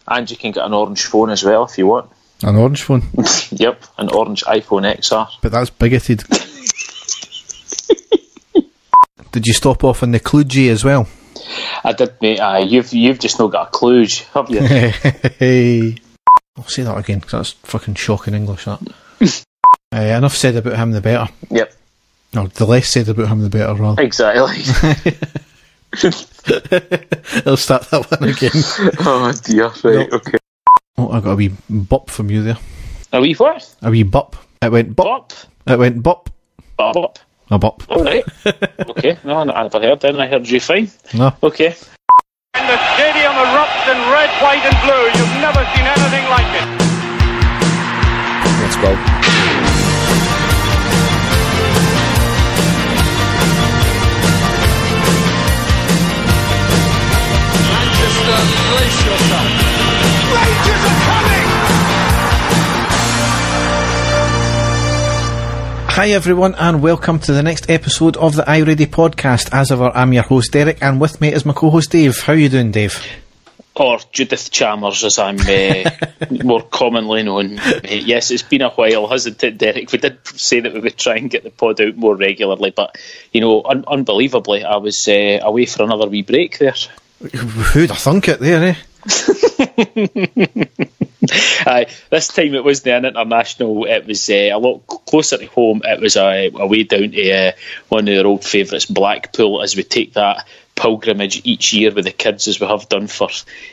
And you can get an orange phone as well if you want. An orange phone? Yep, an orange iPhone XR. But that's bigoted. Did you stop off on the kludgy as well? I did, mate. You've just not got a clue, have you? Hey. I'll say that again, because that's fucking shocking English, that. Enough said about him, the better. Yep. Or the less said about him, the better, rather. Exactly. I'll start that one again. Oh dear, right, no. Okay. Oh, I got a wee bop from you there. A wee what? A wee bop. It went bop. Bop? It went bop. Bop. A bop. Alright. Okay, no, I never heard that, I heard you fine. No. Okay. And the stadium erupts in red, white and blue. You've never seen anything like it. Let's go. Brace yourself. Rangers are coming! Hi everyone, and welcome to the next episode of the iReady podcast. As ever, I'm your host Derek, and with me is my co-host Dave. How are you doing, Dave? Or Judith Chalmers, as I'm more commonly known. Yes, it's been a while, hasn't it, Derek? We did say that we would try and get the pod out more regularly, but, you know, unbelievably, I was away for another wee break there. Who'd have thunk it there, eh? Aye, this time it wasn't an international. It was a lot closer to home. It was away down to one of their old favourites, Blackpool, as we take that pilgrimage each year with the kids, as we have done for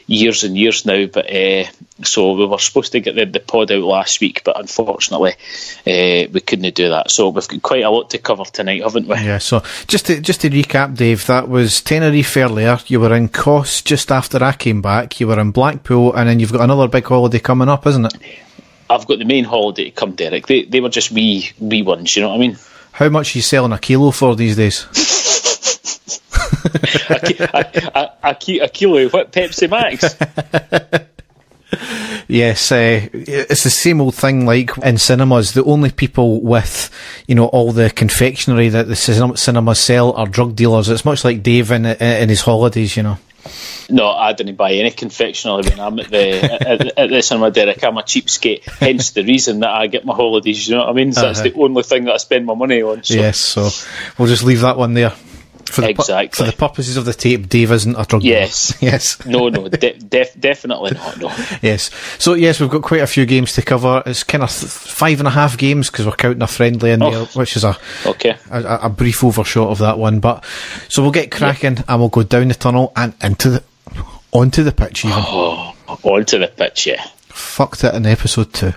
years and years now. But so we were supposed to get the pod out last week, but unfortunately we couldn't do that. So we've got quite a lot to cover tonight, haven't we? Yeah, so just to recap, Dave, that was Tenerife earlier, you were in Kos just after I came back, you were in Blackpool, and then you've got another big holiday coming up, isn't it? I've got the main holiday to come, Derek. They were just wee ones, you know what I mean? How much are you selling a kilo for these days? a kilo of what? Pepsi Max? Yes, it's the same old thing like in cinemas. The only people with, you know, all the confectionery that the cinemas sell are drug dealers. It's much like Dave in his holidays, you know. No, I didn't buy any confectionery when I'm at the cinema, Derek. I'm a cheapskate, hence the reason that I get my holidays, you know what I mean? So that's the only thing that I spend my money on. So. Yes, so we'll just leave that one there. Exactly. For the purposes of the tape, Dave isn't a drug dealer. Yes. No, definitely not, no. Yes. So, yes, we've got quite a few games to cover. It's kind of 5.5 games, because we're counting a friendly in there, which is a brief overshot of that one. But so we'll get cracking, and we'll go down the tunnel and onto the pitch even. Oh, onto the pitch, yeah. Fucked it in episode 2.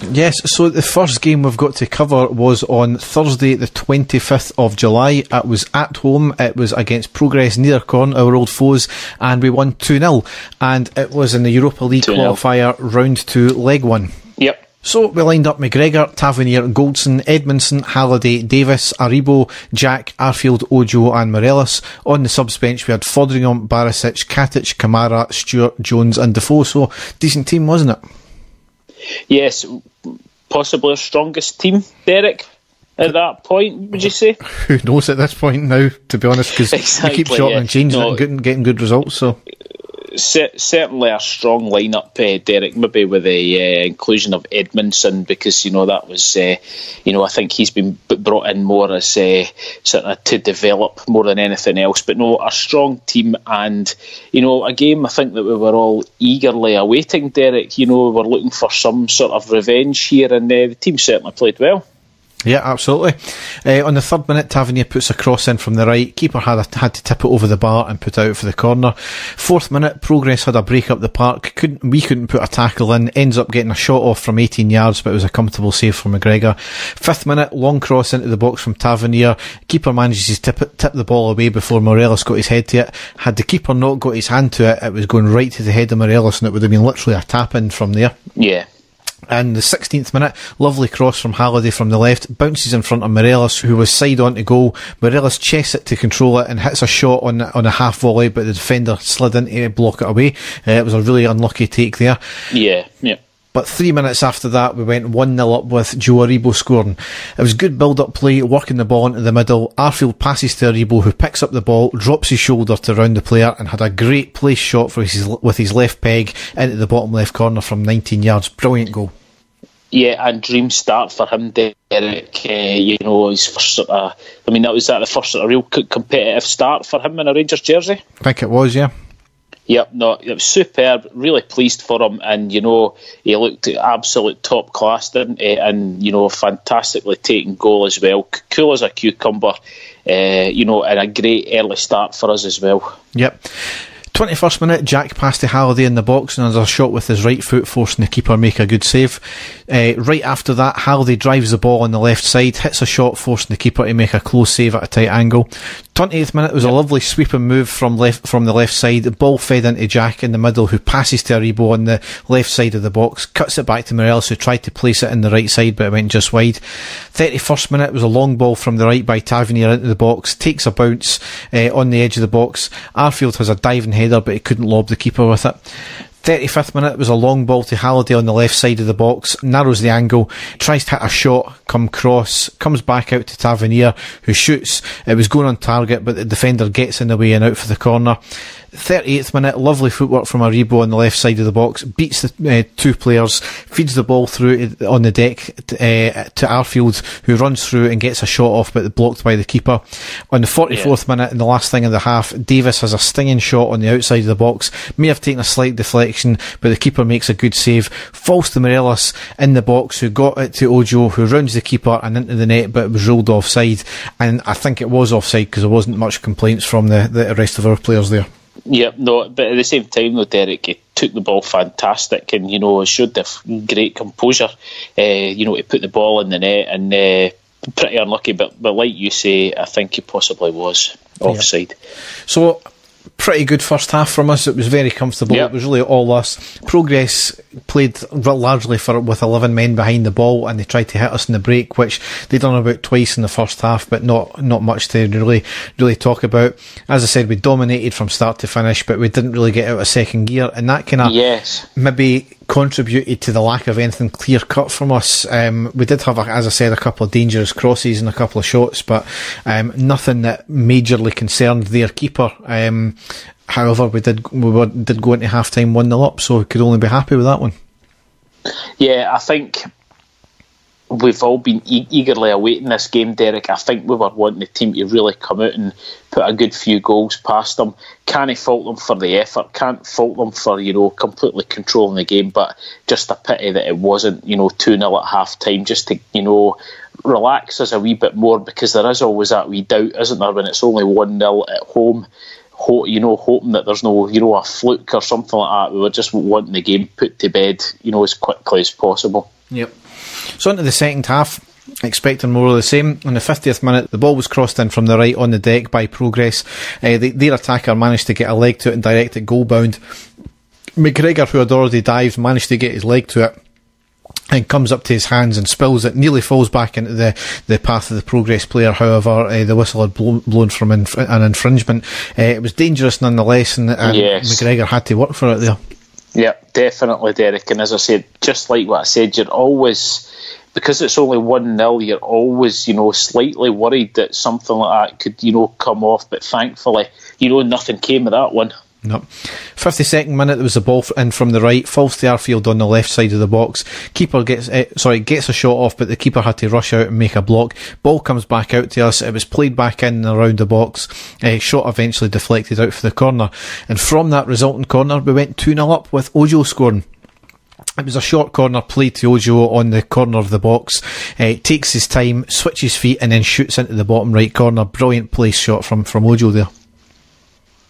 Yes, so the first game we've got to cover was on Thursday the 25th of July. It was at home, it was against Progres Niederkorn, our old foes, and we won 2-0, and it was in the Europa League 2-0 qualifier, round 2, leg 1. Yep. So we lined up McGregor, Tavernier, Goldson, Edmondson, Halliday, Davis, Aribo, Jack, Arfield, Ojo and Morelos. On the subs bench we had Foderingham, Barisic, Katic, Kamara, Stewart, Jones and Defoe, so decent team, wasn't it? Yes, possibly our strongest team, Derek, at that point, would you say? Who knows at this point now, to be honest, because you keep chopping and changing it and getting good results. So certainly a strong lineup, Derek, maybe with the inclusion of Edmondson, because, you know, that was, I think he's been brought in more as sort of to develop more than anything else. But no, a strong team, and, you know, a game I think that we were all eagerly awaiting, Derek. You know, we were looking for some sort of revenge here, and the team certainly played well. Yeah, absolutely. On the 3rd minute, Tavernier puts a cross in from the right. Keeper had to tip it over the bar and put it out for the corner. 4th minute, Progress had a break up the park. We couldn't put a tackle in. Ends up getting a shot off from 18 yards, but it was a comfortable save from McGregor. 5th minute, long cross into the box from Tavernier. Keeper manages to tip the ball away before Morelos got his head to it. Had the keeper not got his hand to it, it was going right to the head of Morelos, and it would have been literally a tap in from there. Yeah. And the 16th minute, lovely cross from Halliday from the left, bounces in front of Morelos, who was side on to goal. Morelos chests it to control it and hits a shot on a half volley, but the defender slid in to block it away. It was a really unlucky take there. Yeah. But 3 minutes after that, we went 1-0 up with Joe Aribo scoring. It was good build-up play, working the ball into the middle. Arfield passes to Aribo, who picks up the ball, drops his shoulder to round the player, and had a great place shot with his left peg into the bottom left corner from 19 yards. Brilliant goal. Yeah, and dream start for him, Derek. His first sort of... I mean, was that the first sort of real competitive start for him in a Rangers jersey? I think it was, yeah. Yep, no, it was superb. Really pleased for him, and he looked absolute top class, didn't he? And fantastically taken goal as well. Cool as a cucumber, and a great early start for us as well. Yep. 21st minute, Jack passed to Halliday in the box and has a shot with his right foot, forcing the keeper make a good save. Right after that, Halliday drives the ball on the left side, hits a shot, forcing the keeper to make a close save at a tight angle. 28th minute was a lovely sweeping move from the left side. The ball fed into Jack in the middle, who passes to Aribo on the left side of the box, cuts it back to Morelos, who tried to place it in the right side, but it went just wide. 31st minute was a long ball from the right by Tavernier into the box, takes a bounce on the edge of the box. Arfield has a diving header, but he couldn't lob the keeper with it. 35th minute was a long ball to Halliday on the left side of the box, narrows the angle, tries to hit a shot, comes back out to Tavernier, who shoots. It was going on target, but the defender gets in the way and out for the corner. 38th minute, lovely footwork from Aribo on the left side of the box, beats the two players, feeds the ball through on the deck to Arfield, who runs through and gets a shot off, but blocked by the keeper. On the 44th minute, and the last thing of the half, Davis has a stinging shot on the outside of the box, may have taken a slight deflection, but the keeper makes a good save, falls to Morelos in the box, who got it to Ojo, who rounds the keeper and into the net, but it was ruled offside, and I think it was offside because there wasn't much complaints from the rest of our players there. Yeah, no, but at the same time though, Derek, he took the ball fantastic and, showed the great composure, to put the ball in the net, and pretty unlucky, but like you say, I think he possibly was offside. Yep. So, pretty good first half from us. It was very comfortable. Yep. It was really all us. Progres played largely with 11 men behind the ball, and they tried to hit us in the break, which they done about twice in the first half, but not much to really talk about. As I said, we dominated from start to finish, but we didn't really get out of second gear, and that kind of maybe contributed to the lack of anything clear cut from us. We did have, as I said, a couple of dangerous crosses and a couple of shots, but nothing that majorly concerned their keeper. However, we did go into half time 1-0 up, so we could only be happy with that one. Yeah, I think we've all been eagerly awaiting this game, Derek. I think we were wanting the team to really come out and put a good few goals past them. Can't fault them for the effort, can't fault them for, completely controlling the game, but just a pity that it wasn't, 2-0 at half time, just to, relax us a wee bit more, because there is always that wee doubt, isn't there, when it's only 1-0 at home. Hoping that there's no, a fluke or something like that. We were just wanting the game put to bed, as quickly as possible. Yep. So into the second half, expecting more of the same. In the 50th minute, the ball was crossed in from the right on the deck by Progres. Their attacker managed to get a leg to it and direct it goal bound. McGregor, who had already dived, managed to get his leg to it and comes up to his hands and spills it, nearly falls back into the path of the Progress player. However, the whistle had blown from an infringement. It was dangerous nonetheless, and McGregor had to work for it there. Yeah, definitely, Derek. And as I said, just like what I said, you're always, because it's only 1-0, you're always, slightly worried that something like that could, come off. But thankfully, nothing came of that one. No. 52nd minute, there was a ball in from the right, falls to Arfield on the left side of the box. Keeper gets a shot off, but the keeper had to rush out and make a block. Ball comes back out to us. It was played back in and around the box. Shot eventually deflected out for the corner, and from that resulting corner, we went 2-0 up with Ojo scoring. It was a short corner played to Ojo on the corner of the box. Takes his time, switches feet, and then shoots into the bottom right corner. Brilliant place shot from Ojo there.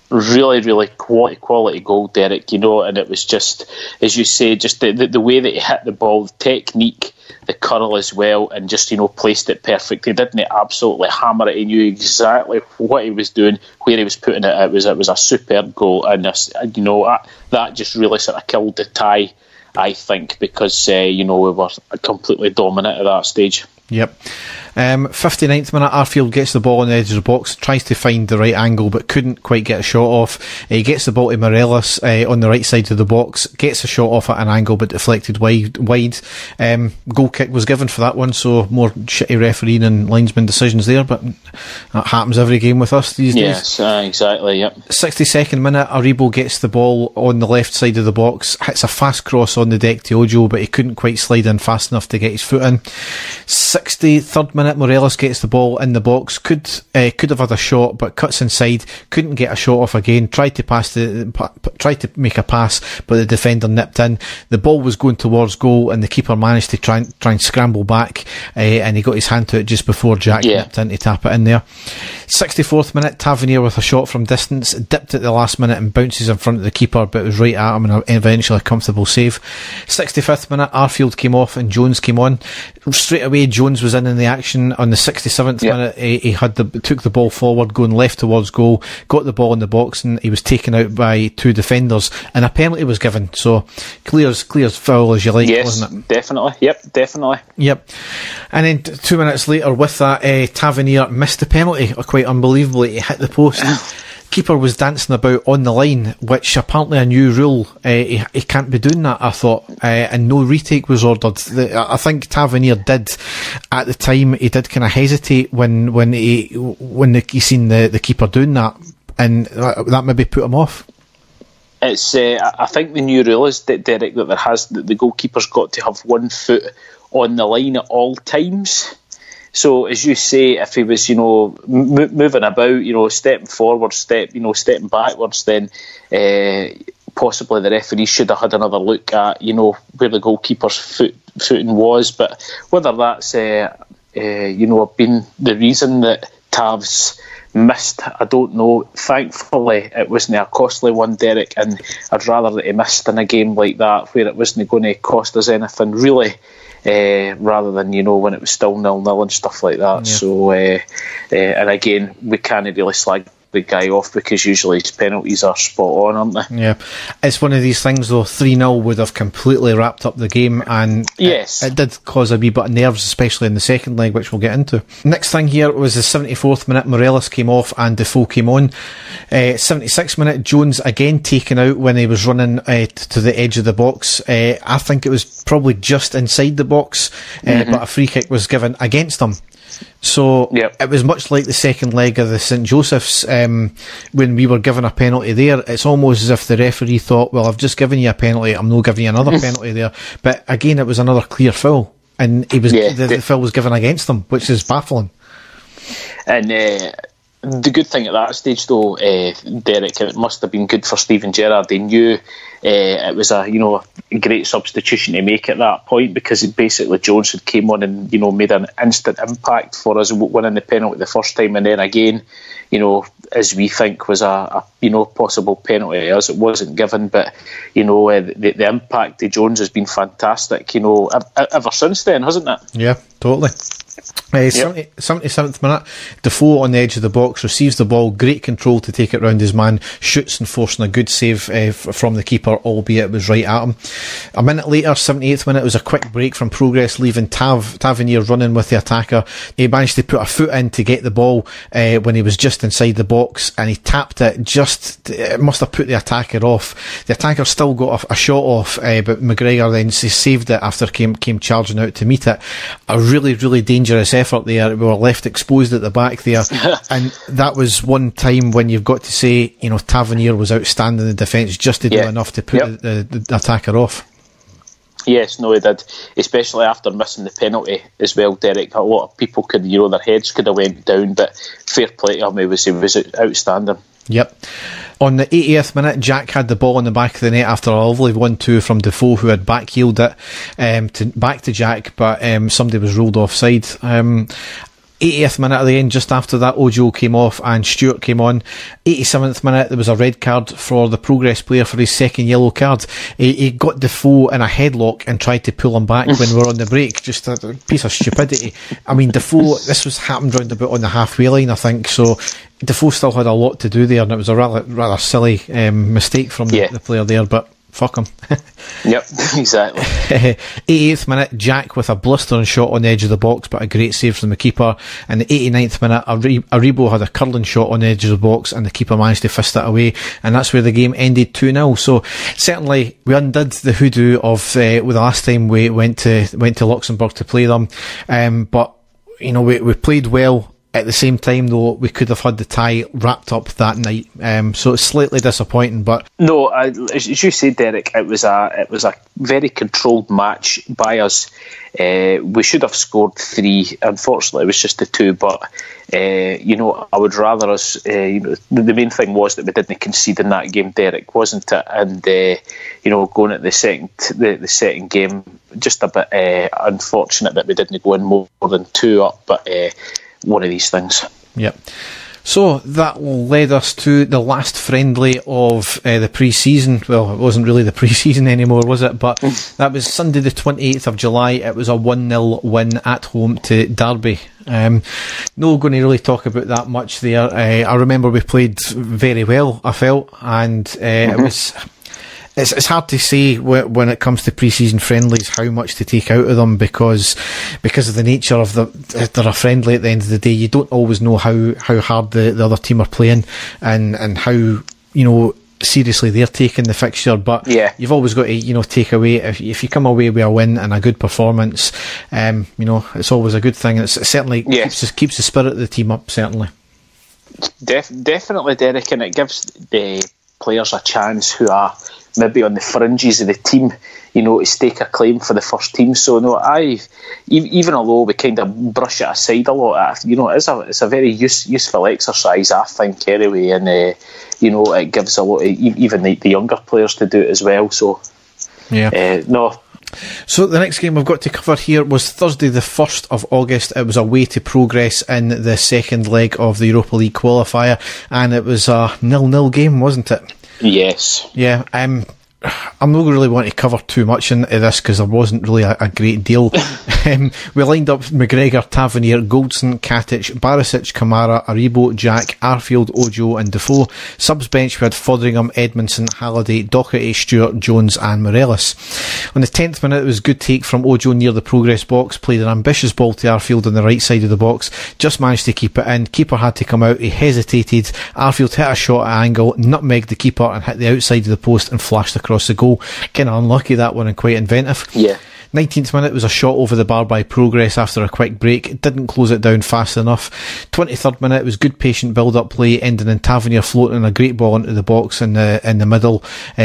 Really, really quality goal, Derek, and it was just, as you say, just the way that he hit the ball, the technique, the curl as well, and just, placed it perfectly, didn't he? Absolutely hammer it. He knew exactly what he was doing, where he was putting it. It was a superb goal, and that just really sort of killed the tie I think, because we were completely dominant at that stage. Yep. 59th minute, Arfield gets the ball on the edge of the box, tries to find the right angle but couldn't quite get a shot off. He gets the ball to Morelos on the right side of the box, gets a shot off at an angle but deflected wide. Goal kick was given for that one, so more shitty refereeing and linesman decisions there, but that happens every game with us these days. Yes, exactly, yep. 62nd minute, Aribo gets the ball on the left side of the box, hits a fast cross on the deck to Ojo, but he couldn't quite slide in fast enough to get his foot in. 63rd minute, Morelos gets the ball in the box, could have had a shot but cuts inside, couldn't get a shot off again, tried to make a pass but the defender nipped in. The ball was going towards goal and the keeper managed to try and scramble back, and he got his hand to it just before Jack nipped in to tap it in there. 64th minute, Tavernier with a shot from distance, dipped at the last minute and bounces in front of the keeper, but it was right at him and eventually a comfortable save. 65th minute, Arfield came off and Jones came on. Straight away Jones was in the action. On the 67th minute, he took the ball forward going left towards goal, got the ball in the box and he was taken out by two defenders and a penalty was given, so clear as foul as you like, wasn't it? Definitely. Yep. And then 2 minutes later with that, Tavernier missed the penalty, quite unbelievably. He hit the post. Keeper was dancing about on the line, which apparently a new rule, he can't be doing that, I thought, and no retake was ordered. I think Tavernier did at the time, he did kind of hesitate when he seen the keeper doing that, and that maybe put him off. It's I think the new rule is that, Derek, that the goalkeeper's got to have 1 foot on the line at all times. So, as you say, if he was, moving about, stepping forward, stepping backwards, then possibly the referee should have had another look at, where the goalkeeper's footing was. But whether that's, been the reason that Tav's missed, I don't know. Thankfully, it wasn't a costly one, Derek, and I'd rather that he missed in a game like that where it wasn't going to cost us anything, really. Rather than when it was still 0-0 and stuff like that. So and again, we can't really slag the guy off because usually his penalties are spot on, aren't they? Yeah, it's one of these things though. 3-0 would have completely wrapped up the game, and it did cause a wee bit of nerves, especially in the second leg, which we'll get into. Next thing here was the 74th minute. Morelos came off and Defoe came on. 76th minute, Jones again taken out when he was running to the edge of the box. I think it was probably just inside the box, but a free kick was given against him. So it was much like the second leg of the St Joseph's, when we were given a penalty there. It's almost as if the referee thought, well, I've just given you a penalty, I'm not giving you another penalty there. But again, it was another clear foul, and the foul was given against him, which is baffling. And the good thing at that stage, though, Derek, it must have been good for Steven Gerrard. He knew it was a great substitution to make at that point, because basically Jones had came on and made an instant impact for us winning the penalty the first time, and then again, as we think was a possible penalty, as it wasn't given, but the impact of Jones has been fantastic, ever since then, hasn't it? Yeah, totally. 77th minute, Defoe on the edge of the box, receives the ball, great control to take it round his man, shoots and forcing a good save from the keeper, albeit it was right at him. A minute later, 78th minute, it was a quick break from Progres, leaving Tavernier running with the attacker. He managed to put a foot in to get the ball when he was just inside the box, and he tapped it, it must have put the attacker off. The attacker still got a shot off, but McGregor then saved it after came charging out to meet it. A really, really dangerous effort there. We were left exposed at the back there, and that was one time when you've got to say, Tavernier was outstanding in the defence just to do enough to put the attacker off. Yes, no, he did, especially after missing the penalty as well, Derek. A lot of people could, their heads could have went down, but fair play to him, he was outstanding. Yep. On the 80th minute, Jack had the ball in the back of the net after a lovely 1-2 from Defoe, who had back-heeled it back to Jack, but somebody was ruled offside. 80th minute at the end, just after that, Ojo came off and Stewart came on. 87th minute, there was a red card for the Progress player for his second yellow card. He got Defoe in a headlock and tried to pull him back when we were on the break. Just a piece of stupidity. I mean, Defoe, this was happened round about on the halfway line, I think, so Defoe still had a lot to do there, and it was a rather silly mistake from the player there, but fuck him. Yep, exactly. 88th minute, Jack with a blistering shot on the edge of the box, but a great save from the keeper. And the 89th minute, Aribo had a curling shot on the edge of the box, and the keeper managed to fist it away, and that's where the game ended 2-0. So certainly we undid the hoodoo of the last time we went to Luxembourg to play them, but you know, we played well. At the same time, though, we could have had the tie wrapped up that night, so it's slightly disappointing. But no, as you said, Derek, it was a very controlled match by us. We should have scored 3. Unfortunately, it was just the 2. But you know, I would rather us. You know, the main thing was that we didn't concede in that game, Derek, wasn't it? And you know, going at the second game, just a bit unfortunate that we didn't go in more than 2 up, but. One of these things. Yep. So that led us to the last friendly of the pre-season. Well, it wasn't really the pre-season anymore, was it? But that was Sunday the 28th of July. It was a 1-0 win at home to Derby. No going to really talk about that much there. I remember we played very well, I felt, and it was... It's hard to say when it comes to pre-season friendlies how much to take out of them because of the nature of they're a friendly at the end of the day. You don't always know how hard the other team are playing and how, you know, seriously they're taking the fixture. But yeah, you've always got to, you know, take away if you come away with a win and a good performance. You know, it's always a good thing. It certainly keeps the spirit of the team up. Certainly, definitely, Derek, and it gives the players a chance who are maybe on the fringes of the team, you know, to stake a claim for the first team. So no, even although we kind of brush it aside a lot, you know, it's a very useful exercise, I think, anyway, and you know, it gives a lot of even the younger players to do it as well. So yeah, no. So the next game we've got to cover here was Thursday the 1st of August. It was away to Progres in the second leg of the Europa League qualifier, and it was a 0-0 game, wasn't it? Yes. Yeah, I'm not really want to cover too much into this because there wasn't really a great deal. We lined up McGregor, Tavernier, Goldson, Katic, Barisic, Kamara, Aribo, Jack, Arfield, Ojo and Defoe. Subs bench we had Foderingham, Edmondson, Halliday, Doherty, Stewart, Jones and Morelos. On the 10th minute it was a good take from Ojo near the Progress box, played an ambitious ball to Arfield on the right side of the box, just managed to keep it in. Keeper had to come out, he hesitated, Arfield hit a shot at angle, nutmegged the keeper and hit the outside of the post and flashed across the goal. Kind of unlucky that one and quite inventive. Yeah. 19th minute was a shot over the bar by Progress after a quick break. It didn't close it down fast enough. 23rd minute was good patient build-up play, ending in Tavernier floating a great ball into the box in the middle,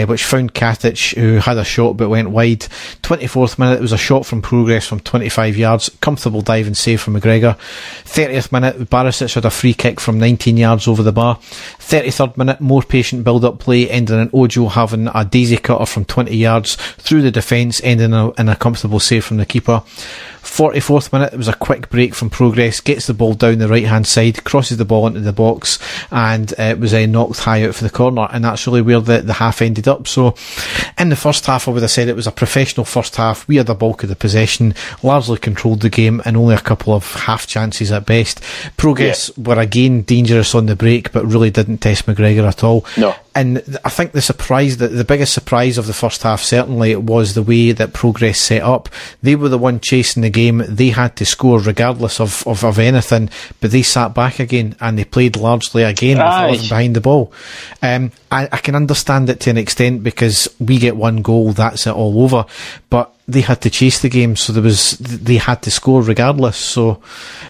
which found Katic, who had a shot but went wide. 24th minute was a shot from Progress from 25 yards, comfortable dive and save from McGregor. 30th minute Barisic had a free kick from 19 yards over the bar. 33rd minute more patient build-up play, ending in Ojo having a daisy cutter from 20 yards through the defence, ending in a comfortable save from the keeper. 44th minute, it was a quick break from Progress, gets the ball down the right hand side, crosses the ball into the box, and it was knocked high out for the corner, and that's really where the half ended up. So in the first half I would have said it was a professional first half. We had the bulk of the possession, largely controlled the game, and only a couple of half chances at best. Progress were again dangerous on the break, but really didn't test McGregor at all. No. And I think the biggest surprise of the first half certainly was the way that Progress set up. They were the one chasing the game. They had to score regardless of anything, but they sat back again and they played largely again with 11 behind the ball. I can understand it to an extent because we get one goal, that's it, all over. But they had to chase the game, so they had to score regardless. So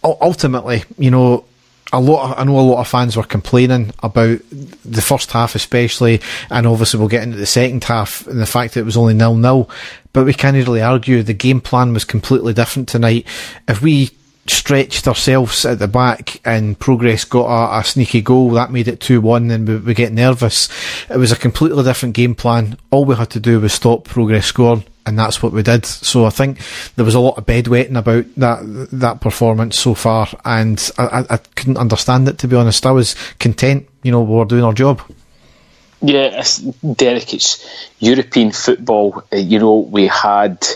ultimately, you know, I know a lot of fans were complaining about the first half especially, and obviously we'll get into the second half and the fact that it was only 0-0, but we can't really argue the game plan was completely different tonight. If we stretched ourselves at the back and Progress got a sneaky goal, that made it 2-1, and we get nervous. It was a completely different game plan. All we had to do was stop Progress scoring, and that's what we did. So I think there was a lot of bedwetting about that performance so far, and I couldn't understand it, to be honest. I was content, you know, we were doing our job. Yeah, Derek, it's European football. You know, we had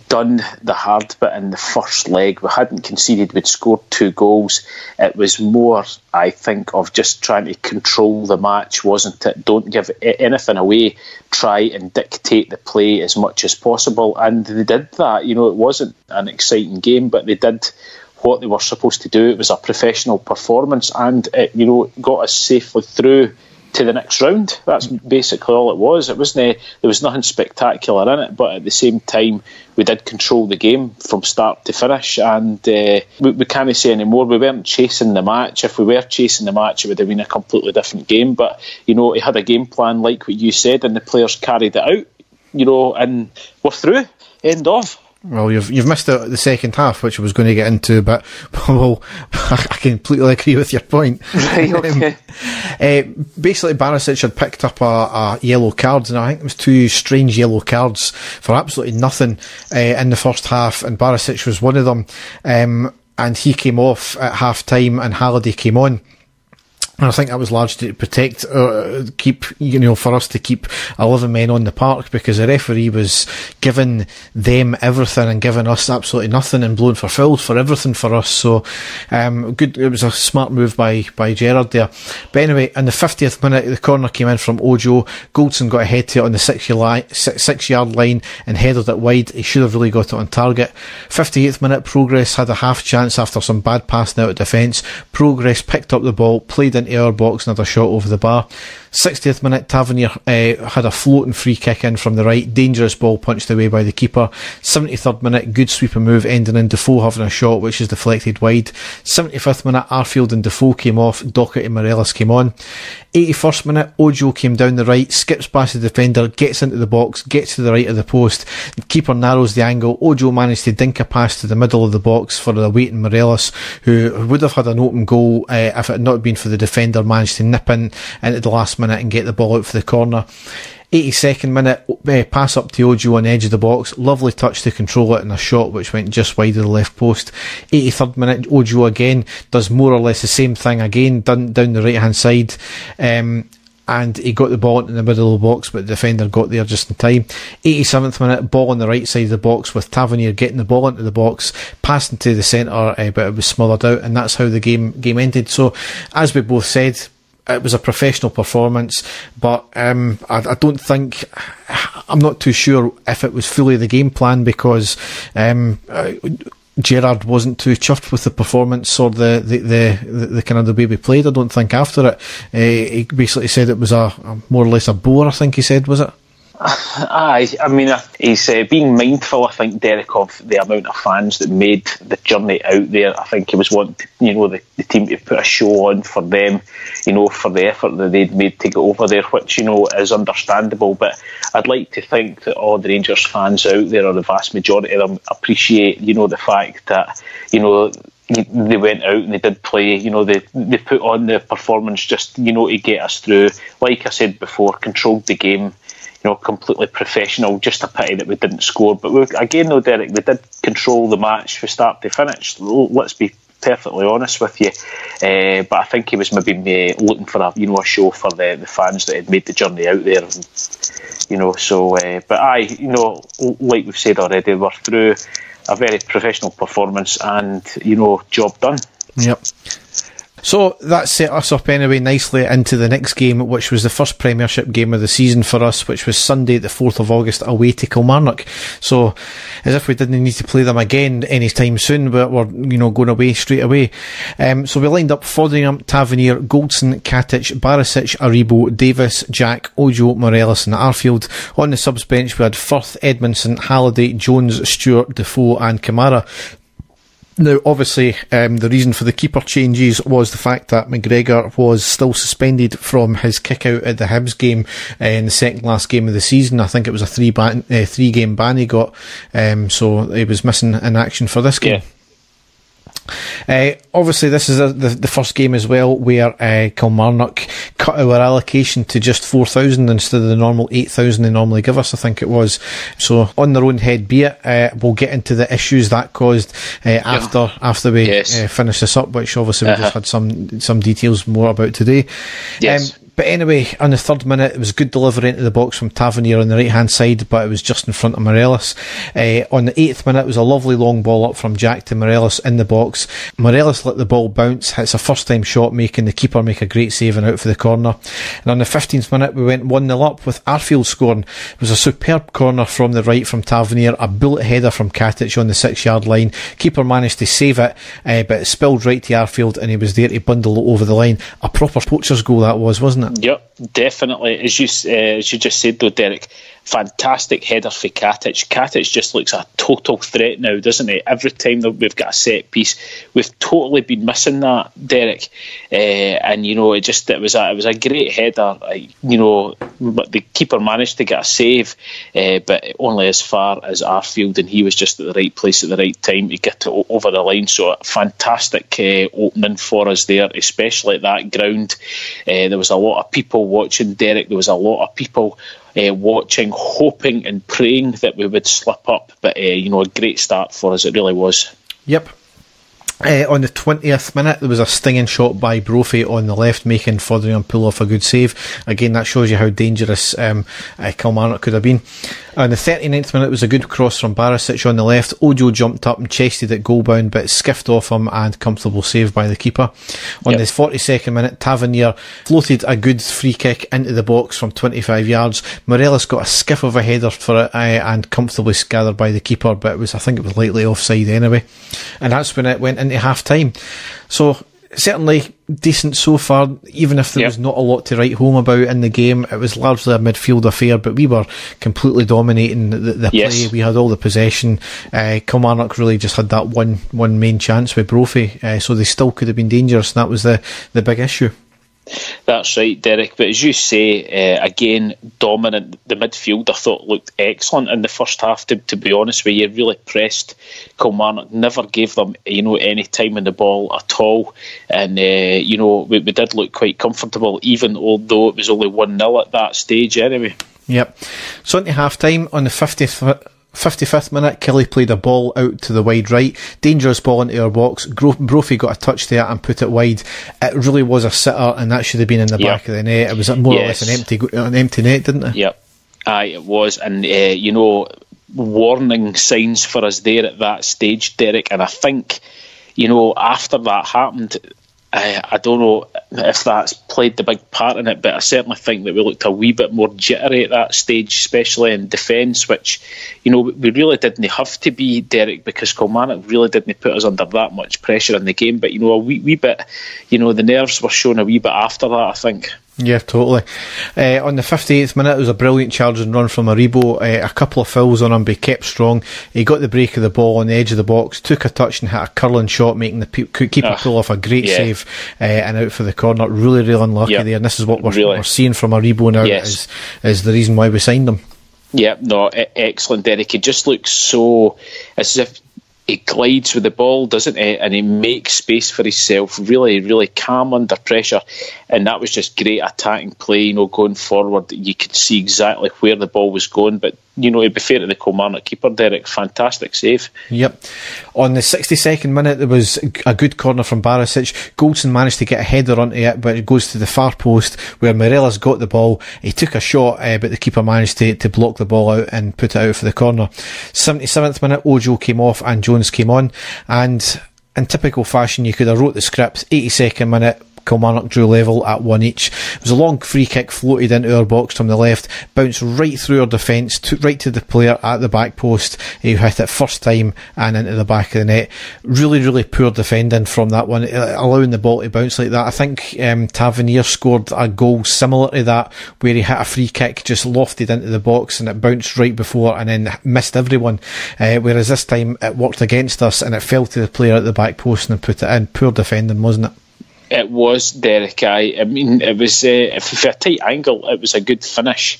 done the hard bit in the first leg. We hadn't conceded, we'd scored 2 goals. It was more, I think, of just trying to control the match, wasn't it? Don't give anything away, try and dictate the play as much as possible, and they did that. It wasn't an exciting game, but they did what they were supposed to do. It was a professional performance, and it got us safely through to the next round. That's basically all it was. There was nothing spectacular in it, but at the same time we did control the game from start to finish, and we can't say anymore. We weren't chasing the match. If we were chasing the match, it would have been a completely different game, but he had a game plan like what you said, and the players carried it out, and we're through. End of. Well, you've missed the second half, which I was going to get into, but well, I completely agree with your point. Right, okay. Basically, Barisic had picked up a yellow card, and I think it was 2 strange yellow cards for absolutely nothing in the first half, and Barisic was one of them. And he came off at half time, and Halliday came on. And I think that was largely to protect, for us to keep 11 men on the park, because the referee was giving them everything and giving us absolutely nothing, and blowing for fouls for everything for us. So, good. It was a smart move by Gerrard there. But anyway, in the 50th minute, the corner came in from Ojo. Goldson got a head to it on the 6-yard line and headed it wide. He should have really got it on target. 58th minute, Progres had a half chance after some bad passing out of defence. Progres picked up the ball, played into our box, and had a shot over the bar. 60th minute, Tavernier had a floating free kick in from the right, dangerous ball punched away by the keeper. 73rd minute, good sweeping move ending in Defoe having a shot which is deflected wide. 75th minute, Arfield and Defoe came off, Docherty and Morelos came on. 81st minute, Ojo came down the right, skips past the defender, gets into the box, gets to the right of the post. The keeper narrows the angle. Ojo managed to dink a pass to the middle of the box for the waiting Morelos, who would have had an open goal if it had not been for the defender managed to nip in into the last minute and get the ball out for the corner. 82nd minute, pass up to Ojo on the edge of the box, lovely touch to control it, and a shot which went just wide of the left post. 83rd minute, Ojo again does more or less the same thing again, down the right hand side, and he got the ball into the middle of the box, but the defender got there just in time. 87th minute, ball on the right side of the box with Tavernier getting the ball into the box, passing to the centre, but it was smothered out, and that's how the game ended. So, as we both said, it was a professional performance, but I don't think, I'm not too sure if it was fully the game plan, because Gerrard wasn't too chuffed with the performance or the kind of the way we played. I don't think after it, he basically said it was a more or less a bore, I think he said, was it? Aye, I mean, he's being mindful, I think, Derek, of the amount of fans that made the journey out there. I think he was wanting, the team to put a show on for them, for the effort that they'd made to get over there, which, is understandable. But I'd like to think that all the Rangers fans out there, or the vast majority of them, appreciate, the fact that, they went out and they did play, they put on the performance just, to get us through. Like I said before, controlled the game, completely professional. Just a pity that we didn't score. But again, though, Derek, we did control the match from start to finish. Let's be perfectly honest with you. But I think he was maybe looking for a show for the fans that had made the journey out there. But like we've said already, we're through a very professional performance, and job done. Yep. So that set us up anyway nicely into the next game, which was the first Premiership game of the season for us, which was Sunday the 4th of August away to Kilmarnock. So as if we didn't need to play them again anytime soon, but we're going away straight away. So we lined up Foderingham, Tavernier, Goldson, Katic, Barisic, Aribo, Davis, Jack, Ojo, Morelos and Arfield. On the subs bench we had Firth, Edmondson, Halliday, Jones, Stewart, Defoe and Kamara. Now, obviously, the reason for the keeper changes was the fact that McGregor was still suspended from his kick-out at the Hibs game in the second last game of the season. I think it was a three-game ban he got, so he was missing in action for this game. Obviously this is the first game as well where Kilmarnock cut our allocation to just 4,000 instead of the normal 8,000 they normally give us, I think it was. So on their own head be it. We'll get into the issues that caused after we finish this up, which obviously we just had some details more about today. Yes. But But anyway, on the 3rd minute, it was good delivery into the box from Tavernier on the right-hand side, but it was just in front of Morelos. On the 8th minute, it was a lovely long ball up from Jack to Morelos in the box. Morelos let the ball bounce, hits a first-time shot, making the keeper make a great save and out for the corner. And on the 15th minute, we went 1-0 up with Arfield scoring. It was a superb corner from the right from Tavernier, a bullet header from Katic on the 6-yard line. Keeper managed to save it, but it spilled right to Arfield, and he was there to bundle it over the line. A proper poacher's goal that was, wasn't it? Yep, definitely. As you just said though, Derek, fantastic header for Katic. Katic just looks a total threat now, doesn't he? Every time that we've got a set piece, we've totally been missing that, Derek. And it was a great header. But the keeper managed to get a save, but only as far as Arfield, and he was just at the right place at the right time to get it over the line. So a fantastic opening for us there, especially at that ground. There was a lot of people watching, Derek. There was a lot of people watching, hoping and praying that we would slip up. But a great start for us, it really was. Yep. On the 20th minute, there was a stinging shot by Brophy on the left, making Foderian pull off a good save. Again, that shows you how dangerous Kilmarnock could have been. On the 39th minute, it was a good cross from Barisic on the left. Ojo jumped up and chested it goal bound, but skiffed off him, and comfortable save by the keeper. On the 42nd minute, Tavernier floated a good free kick into the box from 25 yards. Morelos got a skiff of a header for it, and comfortably gathered by the keeper, but I think it was lightly offside anyway. And that's when it went into half time. So certainly decent so far, even if there was not a lot to write home about in the game. It was largely a midfield affair, but we were completely dominating the play. We had all the possession. Kilmarnock really just had that one main chance with Brophy, so they still could have been dangerous, and that was the big issue. That's right, Derek. But as you say, again, dominant. The midfield, I thought, looked excellent in the first half, to be honest with you. Really pressed Kilmarnock, never gave them any time in the ball at all. And we did look quite comfortable, even although it was only 1-0 at that stage anyway. Yep. So into half time, on the 55th minute, Kelly played a ball out to the wide right. Dangerous ball into our box. Brophy got a touch there and put it wide. It really was a sitter, and that should have been in the back of the net. It was more or less an empty net, didn't it? Yep. Aye, it was. And, warning signs for us there at that stage, Derek. And I think, after that happened, I don't know if that's played the big part in it, but I certainly think that we looked a wee bit more jittery at that stage, especially in defence, which, we really didn't have to be, Derek, because Kilmarnock really didn't put us under that much pressure in the game. But, a wee bit, the nerves were shown a wee bit after that, I think. Yeah, totally. On the 58th minute, it was a brilliant charge and run from Aribo. A couple of fouls on him, but he kept strong. He got the break of the ball on the edge of the box, took a touch and hit a curling shot, making the keeper pull off a great save and out for the corner. Really, really unlucky there. And this is what we're seeing from Aribo now, is the reason why we signed him. Yeah, no, excellent, Derek. He just looks so as if he glides with the ball, doesn't he? And he makes space for himself. Really, really calm under pressure. And that was just great attacking play, going forward. You could see exactly where the ball was going. But, to be fair to the Kilmarnock keeper, Derek, fantastic save. Yep. On the 62nd minute, there was a good corner from Barisic. Goldson managed to get a header onto it, but it goes to the far post where Morelos got the ball. He took a shot, but the keeper managed to block the ball out and put it out for the corner. 77th minute, Ojo came off and Jones came on. And in typical fashion, you could have wrote the script. 82nd minute, Kilmarnock drew level at 1 each. It was a long free kick floated into our box from the left, bounced right through our defence, right to the player at the back post. He hit it first time and into the back of the net. Really, really poor defending from that one, allowing the ball to bounce like that. I think Tavernier scored a goal similar to that, where he hit a free kick just lofted into the box and it bounced right before and then missed everyone. Whereas this time it worked against us and it fell to the player at the back post and put it in. Poor defending, wasn't it? It was, Derek. I mean, it was for a tight angle. It was a good finish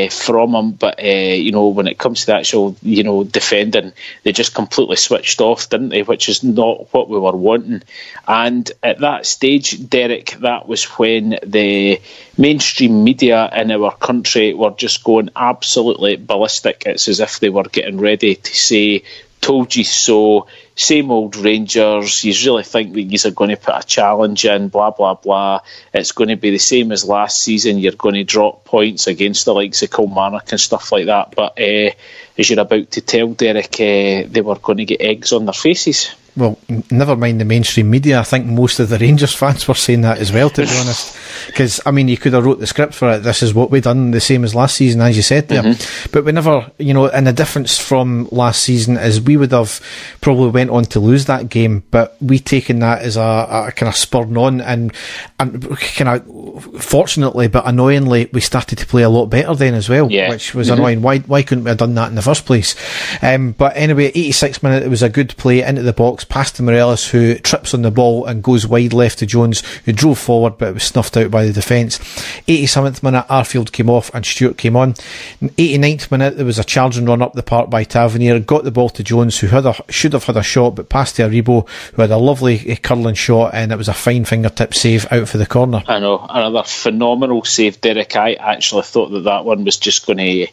from him, but when it comes to the actual defending, they just completely switched off, didn't they? Which is not what we were wanting. And at that stage, Derek, that was when the mainstream media in our country were just going absolutely ballistic. It's as if they were getting ready to say told you so, same old Rangers, you really think that you're going to put a challenge in, blah, blah, blah. It's going to be the same as last season. You're going to drop points against the likes of Kilmarnock and stuff like that. But as you're about to tell, Derek, they were going to get eggs on their faces. Well, never mind the mainstream media. I think most of the Rangers fans were saying that as well, to be honest. Because, I mean, you could have wrote the script for it. This is what we done, the same as last season, as you said there. But we never, and the difference from last season is we would have probably went on to lose that game, but we taken that as a kind of spurring on, and kind of, fortunately but annoyingly, we started to play a lot better then as well, which was annoying. Why couldn't we have done that in the first place? But anyway, 86 minutes, it was a good play into the box, past to Morelos, who trips on the ball and goes wide left to Jones, who drove forward, but it was snuffed out by the defence. 87th minute, Arfield came off and Stewart came on. 89th minute, there was a charging run up the park by Tavernier, got the ball to Jones, who should have had a shot, but passed to Aribo, who had a lovely curling shot, and it was a fine fingertip save out for the corner. I know, another phenomenal save, Derek. I actually thought that one was just going to,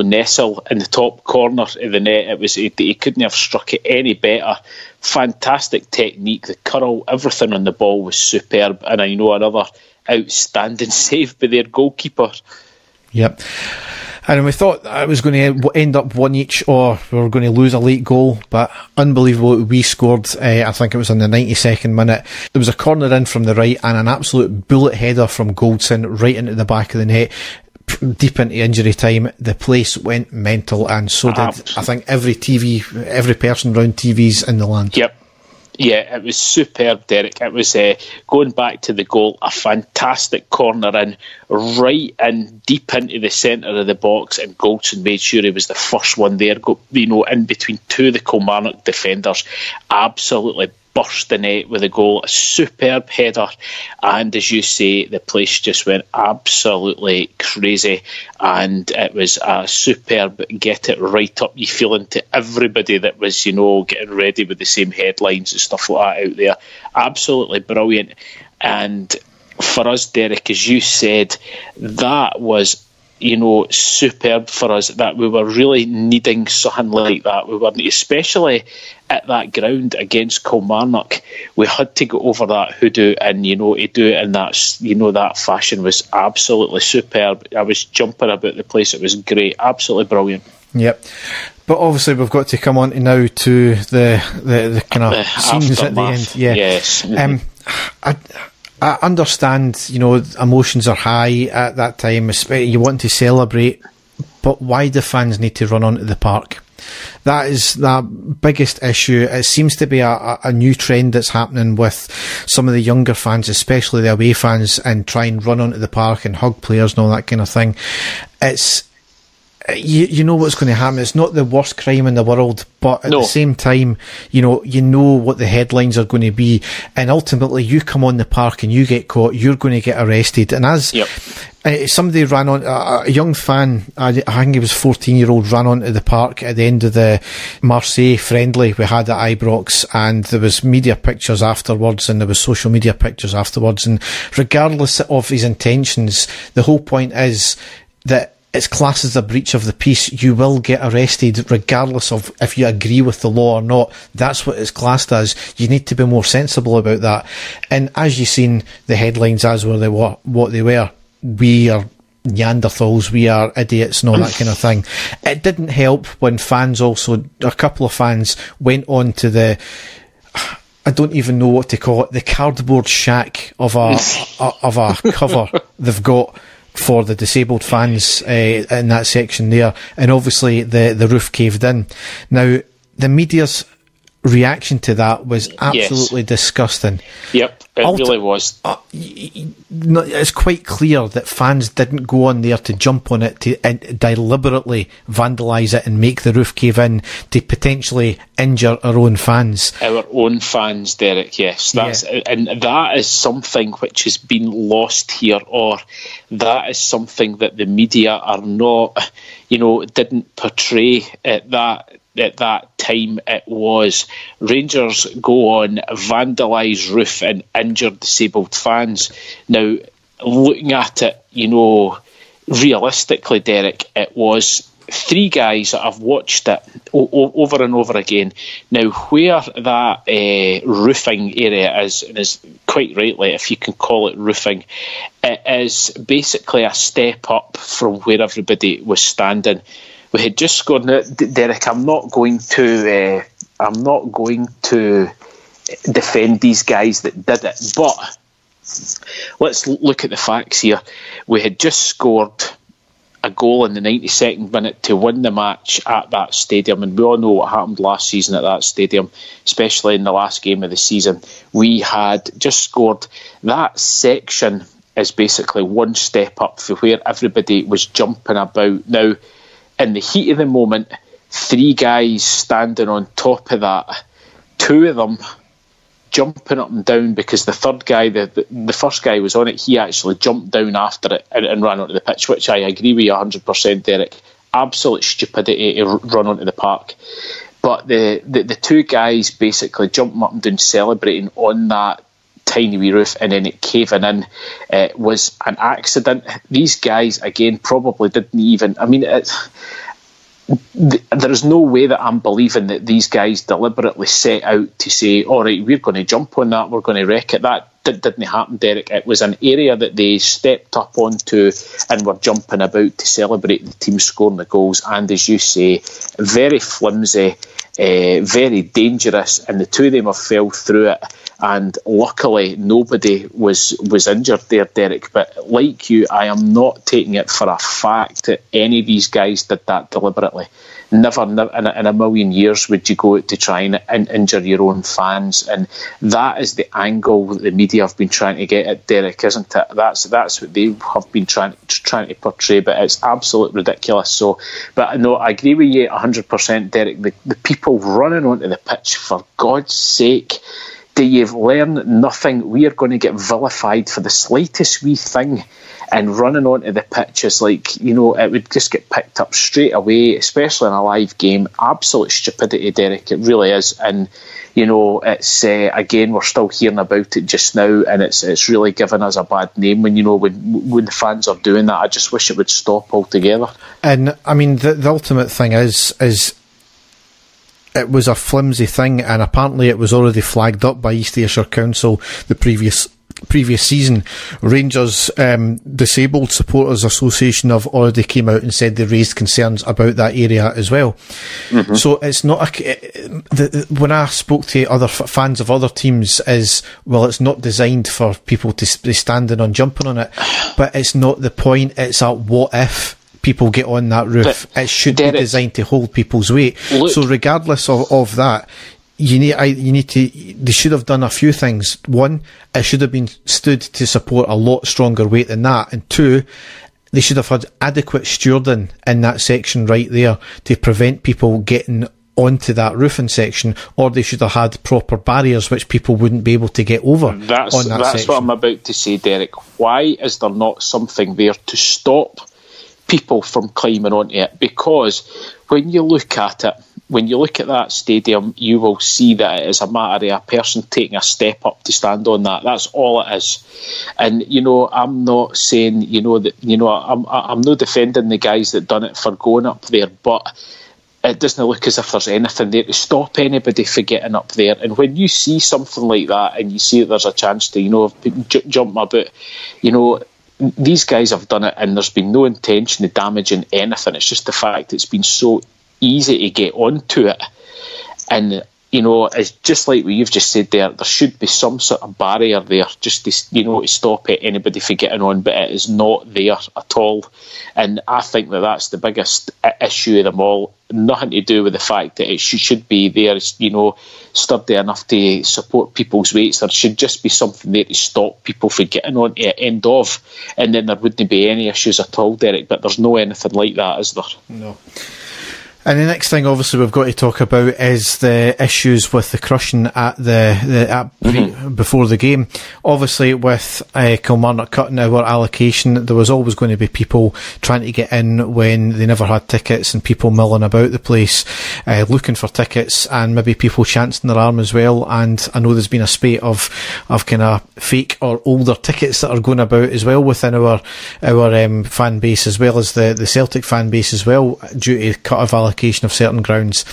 nestle in the top corner of the net. He couldn't have struck it any better. Fantastic technique, the curl, everything on the ball was superb, and I know another outstanding save by their goalkeeper. Yep. And we thought it was going to end up one each, or we were going to lose a late goal, but unbelievable. We scored, I think it was in the 92nd minute. There was a corner in from the right and an absolute bullet header from Goldson right into the back of the net. Deep into injury time, the place went mental, and so did, I think, every person around TVs in the land. Yep. Yeah, it was superb, Derek. It was, going back to the goal, a fantastic corner in, right in, deep into the centre of the box, and Goldson made sure he was the first one there, in between two of the Kilmarnock defenders. Absolutely burst the net with a goal, a superb header, and as you say, the place just went absolutely crazy, and it was a superb get it right up you feeling to everybody that was getting ready with the same headlines and stuff like that out there. Absolutely brilliant. And for us, Derek, as you said, that was superb for us, that we were really needing something like that. We weren't, especially at that ground against Kilmarnock, we had to go over that hoodoo, and to do it in that that fashion was absolutely superb. I was jumping about the place. It was great, absolutely brilliant. Yep. But obviously we've got to come on now to the kind of scenes aftermath at the end. Yeah. Yes. I understand, emotions are high at that time. You want to celebrate, but why do fans need to run onto the park? That is the biggest issue. It seems to be a new trend that's happening with some of the younger fans, especially the away fans, and try and run onto the park and hug players and all that kind of thing. It's you know what's going to happen. It's not the worst crime in the world, but at the same time, you know what the headlines are going to be, and ultimately you come on the park and you get caught, you're going to get arrested. And as somebody ran on, a young fan, I think he was 14-year-old, ran onto the park at the end of the Marseille friendly we had at Ibrox, and there was media pictures afterwards, and there was social media pictures afterwards, and regardless of his intentions, the whole point is that it's classed as a breach of the peace. You will get arrested regardless of if you agree with the law or not. That's what it's classed as. You need to be more sensible about that. And as you've seen, the headlines as were what they were. We are Neanderthals, we are idiots and all that kind of thing. It didn't help when fans also, a couple of fans went on to I don't even know what to call it, the cardboard shack of a cover they've got for the disabled fans in that section there, and obviously the roof caved in. Now, the media's reaction to that was absolutely disgusting. Yep, it really was. It's quite clear that fans didn't go on there to jump on it and deliberately vandalise it and make the roof cave in to potentially injure our own fans. Our own fans, Derek, yes. And that is something which has been lost here, or that is something that the media are not, didn't portray at that time. It was Rangers go on, vandalise roof and injure disabled fans. Now, looking at it, realistically, Derek, it was three guys that I've watched it over and over again. Now, where that roofing area is, and is quite rightly, if you can call it roofing, it is basically a step up from where everybody was standing. We had just scored. Now, Derek, I'm not going to defend these guys that did it, but let's look at the facts here. We had just scored a goal in the 92nd minute to win the match at that stadium, and we all know what happened last season at that stadium, especially in the last game of the season. We had just scored. That section is basically one step up for where everybody was jumping about. Now, in the heat of the moment, three guys standing on top of that, two of them jumping up and down, because the third guy, the first guy was on it, he actually jumped down after it and ran onto the pitch, which I agree with you 100%, Derek. Absolute stupidity to run onto the park. But the two guys basically jumping up and down, celebrating on that tiny wee roof and then it caving in was an accident. These guys, again, probably didn't even... I mean, there is no way that I'm believing that these guys deliberately set out to say, all right, we're going to jump on that, we're going to wreck it. That didn't happen, Derek. It was an area that they stepped up onto and were jumping about to celebrate the team scoring the goals. And as you say, very flimsy, very dangerous, and the two of them have fell through it. And luckily, nobody was injured there, Derek. But like you, I am not taking it for a fact that any of these guys did that deliberately. Never in a million years would you go out to try and injure your own fans. And that is the angle that the media have been trying to get at, Derek, isn't it? That's what they have been trying to portray, but it's absolutely ridiculous. So, but no, I agree with you 100%, Derek. The people running onto the pitch, for God's sake, do you learn nothing? We are going to get vilified for the slightest wee thing, and running onto the pitch is like, you know, it would just get picked up straight away, especially in a live game. Absolute stupidity, Derek. It really is. And, you know, it's again, we're still hearing about it just now, and it's really given us a bad name when the fans are doing that. I just wish it would stop altogether. And I mean, the ultimate thing is it was a flimsy thing, and apparently it was already flagged up by East Ayrshire Council the previous season. Rangers Disabled Supporters Association have already came out and said they raised concerns about that area as well. Mm-hmm. So it's not when I spoke to other fans of other teams, is, well, it's not designed for people to be standing on, jumping on it, but it's not the point. It's a what if people get on that roof. But it should be designed to hold people's weight. Look, so regardless of that, they should have done a few things. One, it should have been stood to support a lot stronger weight than that. And two, they should have had adequate stewarding in that section right there to prevent people getting onto that roofing section, or they should have had proper barriers which people wouldn't be able to get over. That's what I'm about to say, Derek. Why is there not something there to stop people from climbing onto it? Because when you look at that stadium, you will see that it is a matter of a person taking a step up to stand on that. That's all it is. And, you know, I'm not saying, I'm not defending the guys that done it for going up there, but it doesn't look as if there's anything there to stop anybody from getting up there. And when you see something like that and you see that there's a chance to, jump about, these guys have done it and there's been no intention of damaging anything. It's just the fact it's been so easy to get onto it. And, it's just like what you've just said there should be some sort of barrier there just to, to stop anybody from getting on, but it is not there at all. And I think that's the biggest issue of them all. Nothing to do with the fact that it should be there, sturdy enough to support people's weights. There should just be something there to stop people from getting on to it, end of, and then there wouldn't be any issues at all, Derek. But there's no anything like that, is there? No. And the next thing, obviously, we've got to talk about is the issues with the crushing at before the game. Obviously, with Kilmarnock cutting our allocation, there was always going to be people trying to get in when they never had tickets, and people milling about the place looking for tickets, and maybe people chancing their arm as well. And I know there's been a spate of kind of fake or older tickets that are going about as well within our fan base, as well as the Celtic fan base as well, due to cut of allocation of certain grounds.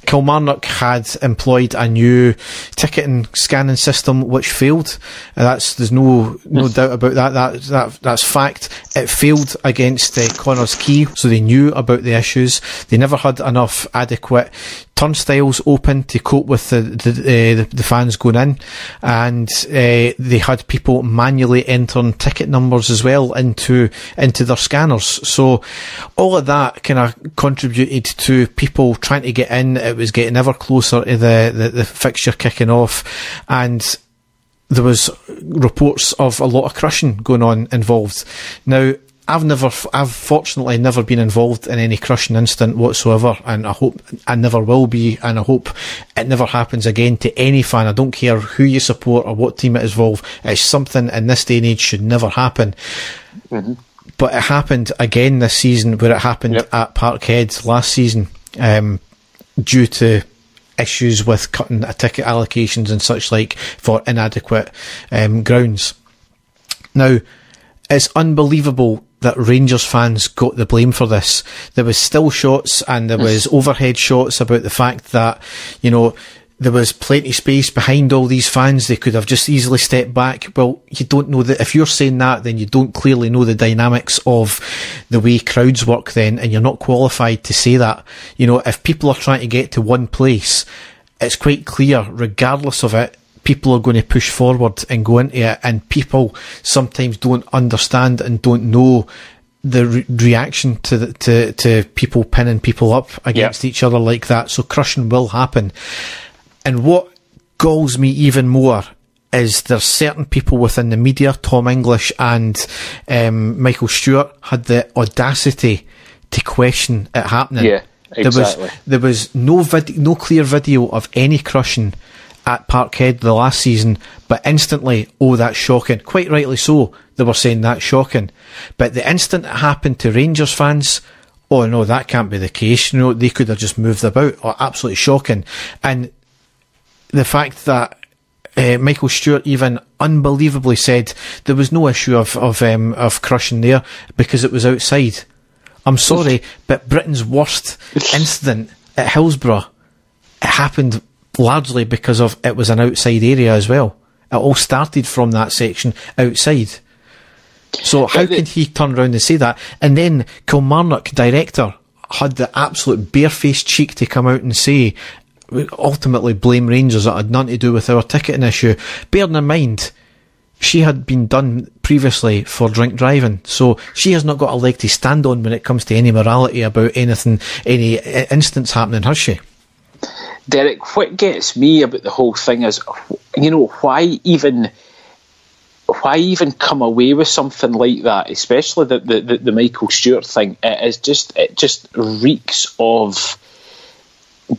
Kilmarnock had employed a new ticketing scanning system which failed. There's no doubt about that. That's fact. It failed against Connah's Quay, so they knew about the issues. They never had enough adequate turnstiles open to cope with the fans going in, and they had people manually entering ticket numbers as well into their scanners. So all of that kind of contributed to people trying to get in. It was getting ever closer to the fixture kicking off, and there was reports of a lot of crushing going on involved. Now, I've fortunately never been involved in any crushing incident whatsoever, and I hope I never will be, and I hope it never happens again to any fan. I don't care who you support or what team it is involved. It's something in this day and age should never happen. Mm-hmm. But it happened again this season, where it happened at Parkhead last season, due to issues with cutting ticket allocations and such like for inadequate grounds. Now, it's unbelievable that Rangers fans got the blame for this. There was still shots and there was overhead shots about the fact that, there was plenty of space behind all these fans. They could have just easily stepped back. Well, you don't know that. If you're saying that, then you don't clearly know the dynamics of the way crowds work then, and you're not qualified to say that. If people are trying to get to one place, it's quite clear, regardless of it, people are going to push forward and go into it, and people sometimes don't understand and don't know the reaction to people pinning people up against each other like that. So crushing will happen. And what galls me even more is there's certain people within the media, Tom English and Michael Stewart, had the audacity to question it happening. Yeah, exactly. There was no clear video of any crushing at Parkhead the last season, but instantly, that's shocking. Quite rightly so, they were saying that's shocking. But the instant it happened to Rangers fans, oh no, that can't be the case. They could have just moved about. Absolutely shocking. And the fact that Michael Stewart even unbelievably said there was no issue of crushing there because it was outside. I'm sorry, but Britain's worst incident at Hillsborough, it happened largely because of it was an outside area as well. It all started from that section outside. So how can he turn around and say that? And then Kilmarnock director had the absolute barefaced cheek to come out and say, ultimately blame Rangers, that had nothing to do with our ticketing issue. Bearing in mind, she had been done previously for drink driving, so she has not got a leg to stand on when it comes to any morality about anything, any instance happening, has she? Derek, what gets me about the whole thing is, why even come away with something like that, especially the Michael Stewart thing. It just reeks of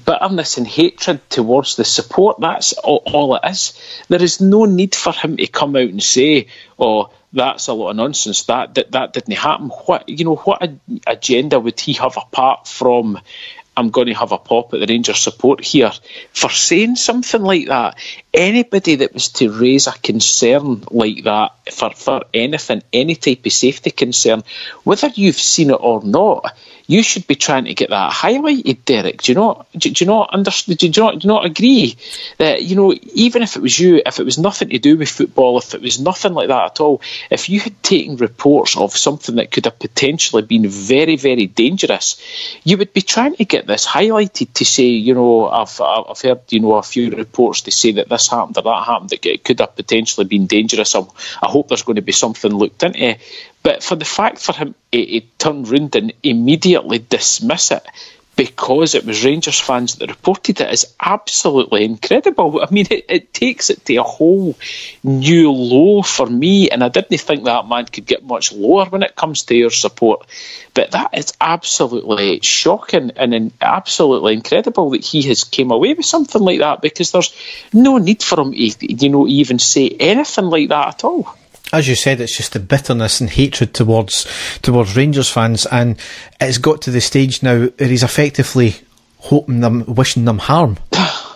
bitterness and hatred towards the support. That's all it is. There is no need for him to come out and say, "Oh, that's a lot of nonsense. That didn't happen." What agenda would he have apart from, "I'm going to have a pop at the Rangers support here," for saying something like that? Anybody that was to raise a concern like that for anything, any type of safety concern, whether you've seen it or not, you should be trying to get that highlighted, Derek. Do you not agree that, even if it was you, if it was nothing to do with football, if it was nothing like that at all, if you had taken reports of something that could have potentially been very, very dangerous, you would be trying to get this highlighted to say, I've heard, a few reports to say that this happened or that happened, that it could have potentially been dangerous. I hope there's going to be something looked into. But for the fact for him to turn round and immediately dismiss it because it was Rangers fans that reported it is absolutely incredible. I mean, it takes it to a whole new low for me, and I didn't think that man could get much lower when it comes to your support. But that is absolutely shocking and absolutely incredible that he has came away with something like that, because there's no need for him to, even say anything like that at all. As you said, it's just the bitterness and hatred towards Rangers fans, and it's got to the stage now where he's effectively wishing them harm.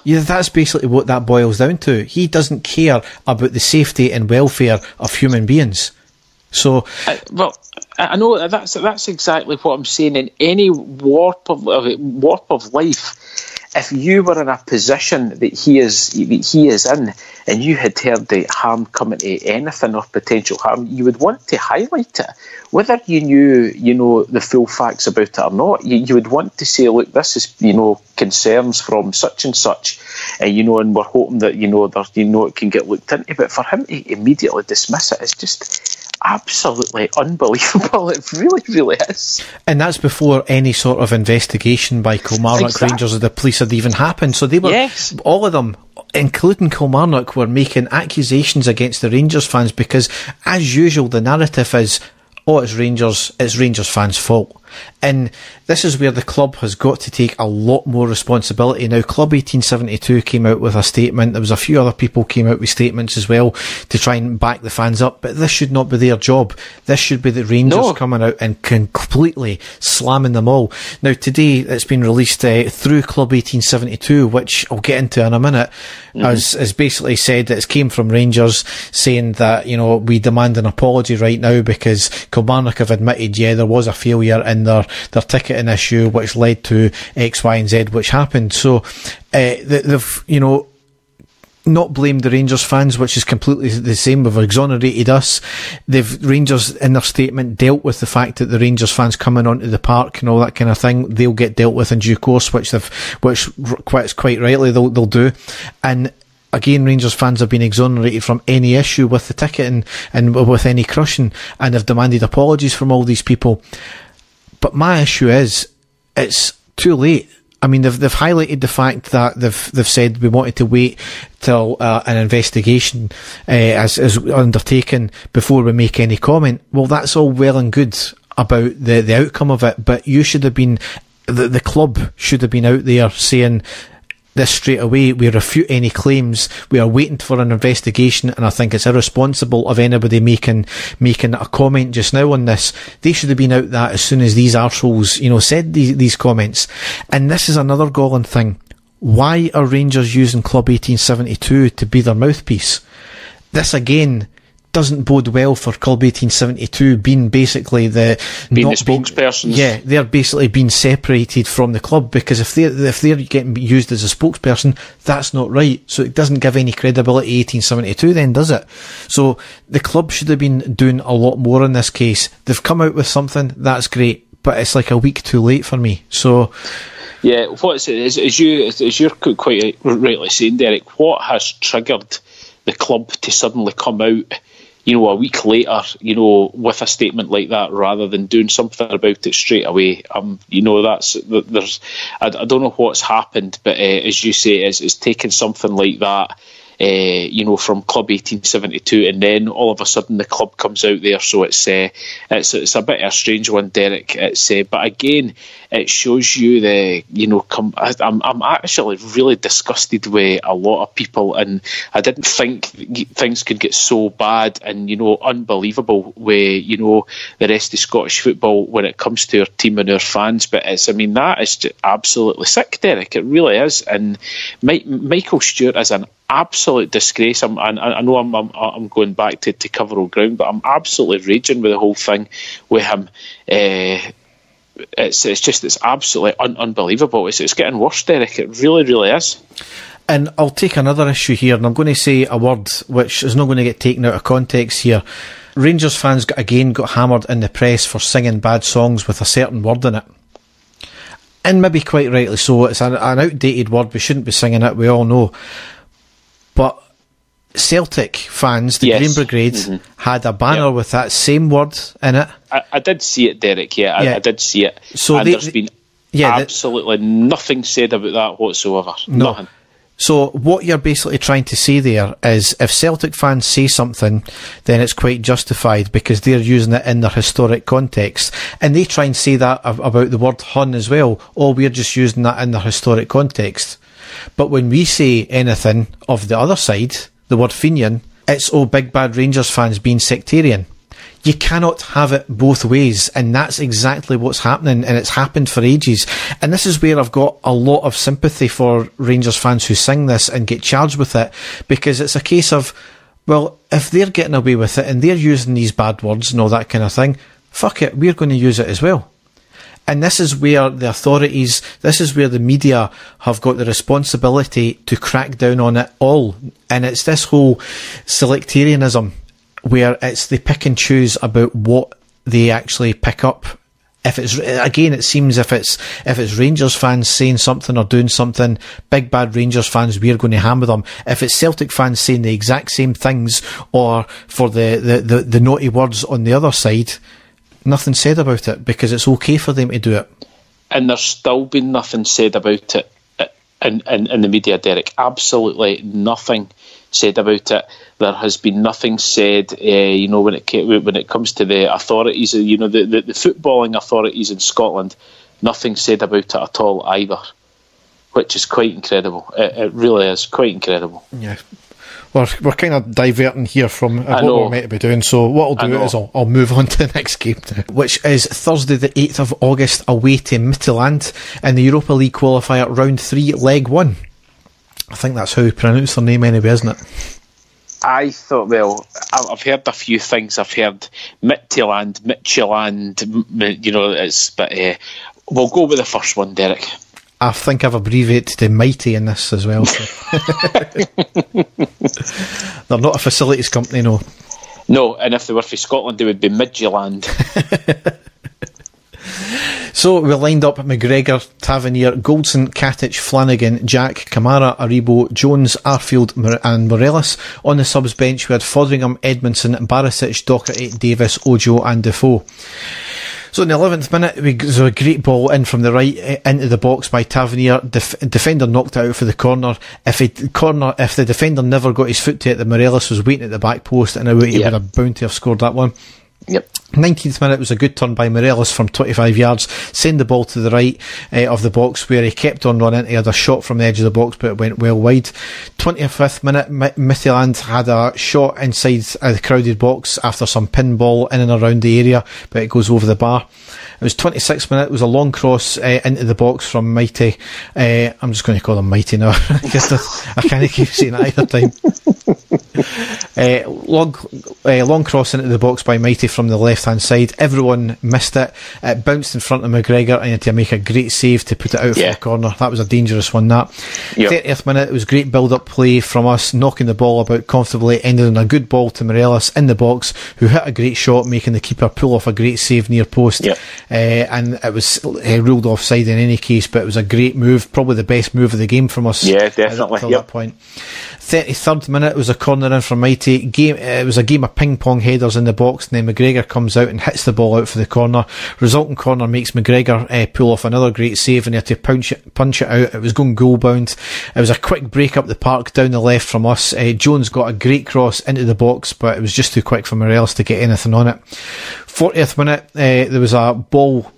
Yeah, that's basically what that boils down to. He doesn't care about the safety and welfare of human beings. So, well, I know that's exactly what I'm saying. In any warp of life, if you were in a position that he is in, and you had heard the harm coming to anything or potential harm, you would want to highlight it, whether you knew, the full facts about it or not. You would want to say, look, this is, concerns from such and such, and we're hoping that it can get looked into. But for him to immediately dismiss it is just absolutely unbelievable. It really, really is. And that's before any sort of investigation by Kilmarnock Rangers or the police had even happened. So they were, all of them, including Kilmarnock, were making accusations against the Rangers fans because, as usual, the narrative is, it's Rangers fans' fault. And this is where the club has got to take a lot more responsibility. Now, Club 1872 came out with a statement. There was a few other people came out with statements as well to try and back the fans up. But this should not be their job. This should be the Rangers coming out and completely slamming them all. Now, today it's been released through Club 1872, which I'll get into in a minute, has basically said that it came from Rangers, saying that, we demand an apology right now because Kilmarnock have admitted, there was a failure in their ticketing issue which led to X, Y and Z which happened. So they've not blamed the Rangers fans, which is completely the same. We've exonerated us. Rangers in their statement dealt with the fact that the Rangers fans coming onto the park and all that kind of thing, they'll get dealt with in due course, which quite rightly they'll do. And again, Rangers fans have been exonerated from any issue with the ticketing and with any crushing, and have demanded apologies from all these people. But my issue is, it's too late. I mean, they've highlighted the fact that they've said we wanted to wait till an investigation is undertaken before we make any comment. Well, that's all well and good about the outcome of it, but you should have been, the club should have been out there saying this straight away. We refute any claims. We are waiting for an investigation, and I think it's irresponsible of anybody making a comment just now on this. They should have been out that as soon as these arseholes, said these comments. And this is another galling thing. Why are Rangers using Club 1872 to be their mouthpiece? This again doesn't bode well for Club 1872 being basically the spokespersons. They're basically being separated from the club, because if they're getting used as a spokesperson, that's not right. So it doesn't give any credibility to 1872 then, does it? So the club should have been doing a lot more in this case. They've come out with something, that's great, but it's like a week too late for me. So yeah, as you're quite rightly saying, Derek, what has triggered the club to suddenly come out a week later, with a statement like that, rather than doing something about it straight away? I don't know what's happened, but as you say, it's taken something like that, from Club 1872, and then all of a sudden the club comes out there. So it's a bit of a strange one, Derek. But again, it shows you I'm actually really disgusted with a lot of people, and I didn't think things could get so bad and unbelievable with the rest of Scottish football when it comes to our team and our fans. But that is just absolutely sick, Derek. It really is. And Michael Stewart is an absolute disgrace. I know I'm going back to cover old ground, but I'm absolutely raging with the whole thing with him. It's absolutely unbelievable. It's getting worse, Derek. It really, really is. And I'll take another issue here, and I'm going to say a word which is not going to get taken out of context here. Rangers fans got hammered in the press for singing bad songs with a certain word in it. And maybe quite rightly so. It's an outdated word. We shouldn't be singing it, we all know. But Celtic fans, the Green Brigade, had a banner with that same word in it. I did see it, Derek. I did see it. So and there's been Yeah, absolutely nothing said about that whatsoever. No. Nothing. So what you're basically trying to say there is if Celtic fans say something, then it's quite justified because they're using it in their historic context. And they try and say that about the word Hun as well. Oh, we're just using that in their historic context. But when we say anything of the other side, the word Fenian, it's, oh, big bad Rangers fans being sectarian. You cannot have it both ways, and that's exactly what's happening, and it's happened for ages. And this is where I've got a lot of sympathy for Rangers fans who sing this and get charged with it, because it's a case of, well, if they're getting away with it and they're using these bad words and all that kind of thing, fuck it, we're going to use it as well. And this is where the authorities, this is where the media have got the responsibility to crack down on it all. And it's this whole selectarianism where it's they pick and choose about what they actually pick up. If it's, again, it seems if it's Rangers fans saying something or doing something, big bad Rangers fans, we're going to hammer them. If it's Celtic fans saying the exact same things, or for the naughty words on the other side, nothing said about it because it's okay for them to do it. And there's still been nothing said about it in the media, Derek. Absolutely nothing said about it. There has been nothing said, when it comes to the authorities, the footballing authorities in Scotland, nothing said about it at all either, which is quite incredible. It really is quite incredible. Yeah. We're kind of diverting here from what we're meant to be doing, so what I'll do is I'll move on to the next game now, which is Thursday the 8th of August away to Midtjylland in the Europa League qualifier round 3 leg 1. I think that's how you pronounce their name anyway, isn't it? I thought, well, I've heard a few things. I've heard Midtjylland, but we'll go with the first one, Derek. I think I've abbreviated to Mighty in this as well. So. They're not a facilities company, no. No, and if they were for Scotland, they would be Midtjylland. So we lined up McGregor, Tavernier, Goldson, Katic, Flanagan, Jack, Kamara, Aribo, Jones, Arfield and Morelos. On the subs bench we had Foderingham, Edmondson, Barisic, Docherty, Davis, Ojo and Defoe. So in the 11th minute, there was a great ball in from the right into the box by Tavernier. Defender knocked it out for the corner. If the defender never got his foot to it, the Morelos was waiting at the back post, and he would have bound to have scored that one. Yep. 19th minute was a good turn by Morelos from 25 yards, send the ball to the right of the box where he kept on running. He had a shot from the edge of the box, but it went well wide. 25th minute, Midtjylland had a shot inside the crowded box after some pinball in and around the area, but it goes over the bar. It was 26th minute, it was a long cross into the box from Mighty. I'm just going to call him Mighty now. I can't keep saying it either time. Long cross into the box by Mighty from the left hand side. Everyone missed it. It bounced in front of McGregor and he had to make a great save to put it out for the corner. That was a dangerous one, that. 30th minute, it was great build up play from us, knocking the ball about comfortably, ended in a good ball to Morelos in the box, who hit a great shot, making the keeper pull off a great save near post. And it was ruled offside in any case, but it was a great move, probably the best move of the game from us. Yeah, definitely. Till that point. 33rd minute was a corner in from Mighty. It was a game of ping pong headers in the box, and then McGregor comes out and hits the ball out for the corner. Resulting corner makes McGregor pull off another great save, and he had to punch it out. It was going goal bound. It was a quick break up the park down the left from us. Jones got a great cross into the box, but it was just too quick for Morelos to get anything on it. 40th minute, there was a ball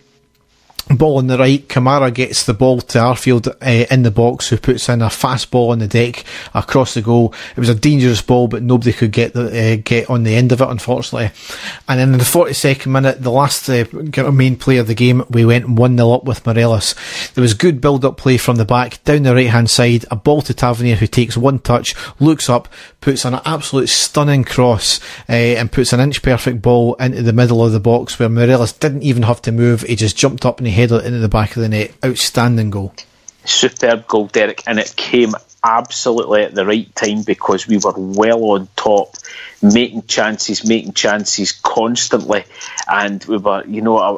on the right. Kamara gets the ball to Arfield in the box, who puts in a fast ball on the deck across the goal. It was a dangerous ball, but nobody could get on the end of it, unfortunately. And then in the 42nd minute, the last main play of the game, we went 1-0 up with Morelos. There was good build-up play from the back down the right-hand side. A ball to Tavernier, who takes one touch, looks up, puts an absolute stunning cross and puts an inch-perfect ball into the middle of the box where Morelos didn't even have to move. He just jumped up and he headed it into the back of the net. Outstanding goal. Superb goal, Derek, and it came absolutely at the right time because we were well on top, making chances constantly, and we were,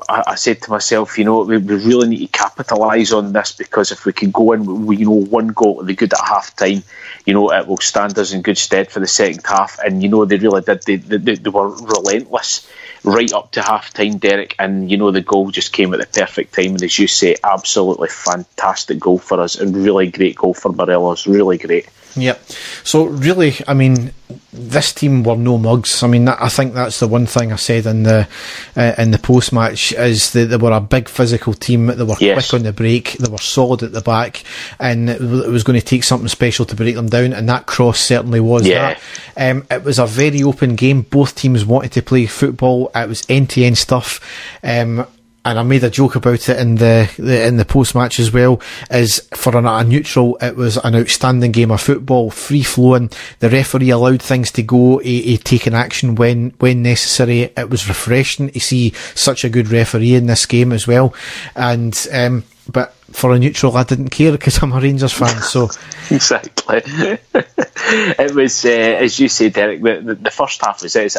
I said to myself, we really need to capitalise on this, because if we can go in with, one goal to the good at half time, it will stand us in good stead for the second half. And they really did. They were relentless right up to half-time, Derek, and the goal just came at the perfect time, and as you say, absolutely fantastic goal for us, and really great goal for Morelos, really great. Yep. So really, I mean, this team were no mugs. I mean, I think that's the one thing I said in the post match, is that they were a big physical team. They were quick on the break. They were solid at the back, and it was going to take something special to break them down. And that cross certainly was that. It was a very open game. Both teams wanted to play football. It was end-to-end stuff. And I made a joke about it in the post match as well. Is for a neutral, it was an outstanding game of football, free flowing. The referee allowed things to go, he taken action when necessary. It was refreshing to see such a good referee in this game as well. And but for a neutral, I didn't care because I'm a Rangers fan. So exactly. It was, as you say, Derek, the first half was it.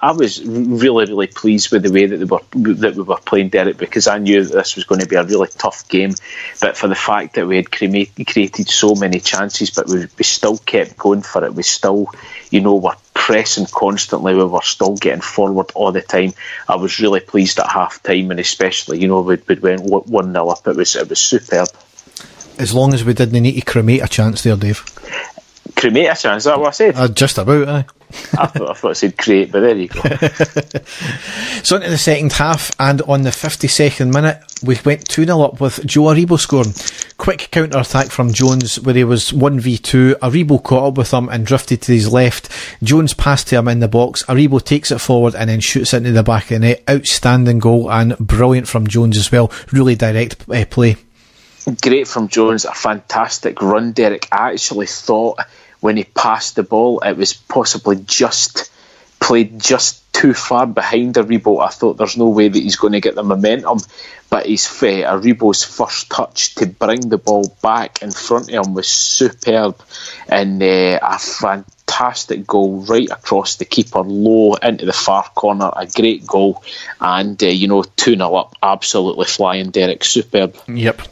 I was really, really pleased with the way that we were playing, Derek, because I knew that this was going to be a really tough game. But for the fact that we had created so many chances, but we still kept going for it. We still, were pressing constantly. We were still getting forward all the time. I was really pleased at half time, and especially, we went 1-0 up. It was superb. As long as we didn't need to cremate a chance there, Dave. Cremate a chance, is that what I said? Just about, aye. I thought I said create, but there you go. So into the second half, and on the 52nd minute, we went 2-0 up with Joe Aribo scoring. Quick counter-attack from Jones, where he was 1v2. Aribo caught up with him and drifted to his left. Jones passed to him in the box. Aribo takes it forward and then shoots into the back of the net. Outstanding goal, and brilliant from Jones as well. Really direct play. Great from Jones, a fantastic run, Derek. I actually thought when he passed the ball, it was possibly played just too far behind Aribo. I thought there's no way that he's going to get the momentum, but Aribo's first touch to bring the ball back in front of him was superb, and a fantastic goal right across the keeper, low into the far corner. A great goal, and 2-0 up, absolutely flying, Derek. Superb. Yep.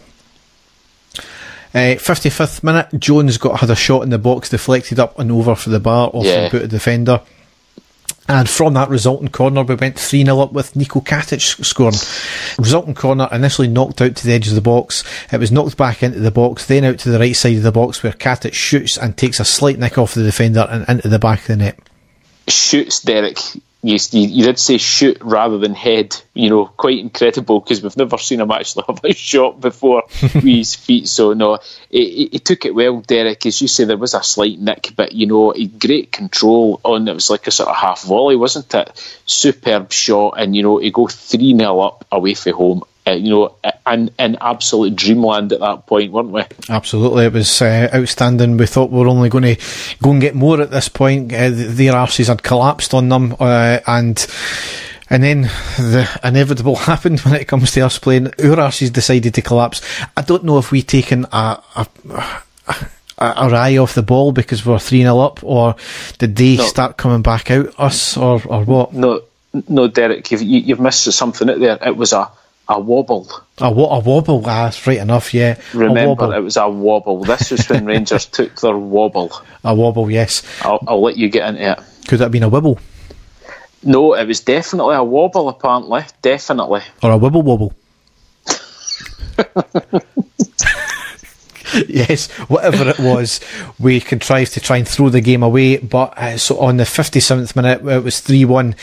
55th minute, Jones had a shot in the box, deflected up and over for the bar off the boot of the defender. And from that resulting corner, we went 3-0 up with Niko Katic scoring. Resulting corner initially knocked out to the edge of the box. It was knocked back into the box, then out to the right side of the box, where Katic shoots and takes a slight nick off the defender and into the back of the net. Shoots, Derek. You did say shoot rather than head. Quite incredible, because we've never seen him actually have a shot before with his feet. So no, he took it well, Derek. As you say, there was a slight nick, but great control on it. Was like a sort of half volley, wasn't it? Superb shot, and he go 3-0 up away from home. In absolute dreamland at that point, weren't we? Absolutely, it was outstanding. We thought we were only going to go and get more at this point. Their arses had collapsed on them, and then the inevitable happened when it comes to us playing. Our arses decided to collapse. I don't know if we taken our eye off the ball because we were 3-0 up, or did they start coming back out us, or what? No, Derek, you've missed something out there. It was a wobble. A wobble, that's right enough, yeah. Remember, it was a wobble. This was when Rangers took their wobble. A wobble, yes. I'll let you get into it. Could it have been a wibble? No, it was definitely a wobble, apparently. Definitely. Or a wibble. Yes, whatever it was, we contrived to try and throw the game away, but so on the 57th minute, it was 3-1.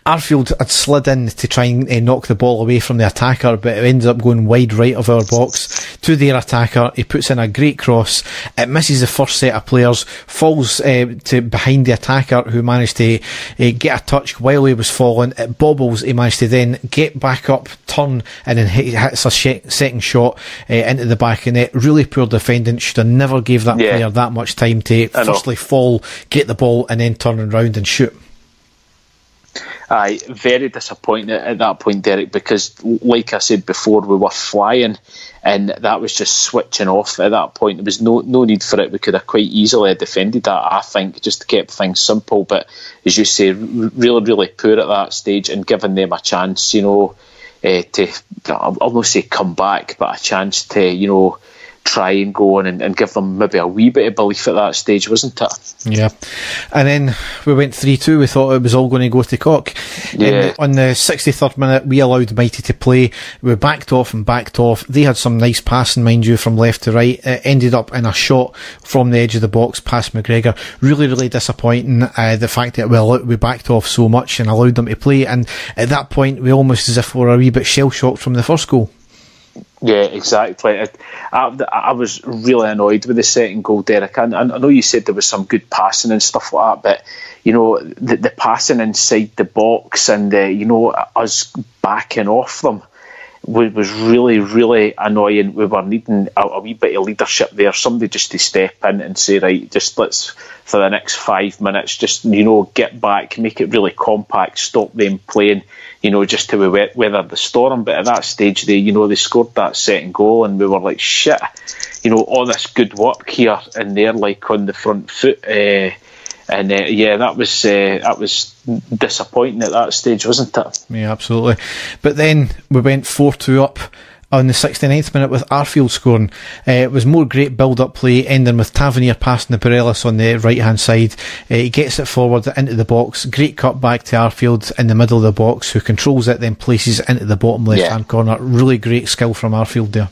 Arfield had slid in to try and knock the ball away from the attacker, but it ended up going wide right of our box to their attacker. He puts in a great cross. It misses the first set of players, falls to behind the attacker, who managed to get a touch while he was falling. It bobbles. He managed to then get back up, turn, and then hits a second shot into the back of the net. Really poor defendant. Should have never gave that player that much time to firstly fall, get the ball, and then turn around and shoot. Aye, very disappointing at that point, Derek, because like I said before, we were flying, and that was just switching off at that point. There was no need for it. We could have quite easily defended that, I think, just kept things simple. But as you say, really, really poor at that stage, and giving them a chance, to, I'll not say come back, but a chance to, try and go on and give them maybe a wee bit of belief at that stage, wasn't it? Yeah. And then we went 3-2. We thought it was all going to go to cock. Yeah. On the 63rd minute, we allowed Mighty to play. We backed off. They had some nice passing, mind you, from left to right. It ended up in a shot from the edge of the box past McGregor. Really, really disappointing. The fact that we backed off so much and allowed them to play. And at that point, we almost as if we were a wee bit shell-shocked from the first goal. Yeah, exactly. I was really annoyed with the second goal, Derek. I know you said there was some good passing and stuff like that, but the passing inside the box and us backing off them was really, really annoying. We were needing a wee bit of leadership there. Somebody just to step in and say, right, just let's, for the next 5 minutes, just, get back, make it really compact, stop them playing, just to weather the storm. But at that stage, they scored that second goal and we were like, shit, all this good work here and they're like on the front foot. That was disappointing at that stage, wasn't it? Yeah, absolutely. But then we went 4-2 up on the 69th minute with Arfield scoring. It was more great build-up play, ending with Tavernier passing the Bareilles on the right-hand side. He gets it forward into the box. Great cut back to Arfield in the middle of the box, who controls it, then places it into the bottom left-hand corner. Really great skill from Arfield there.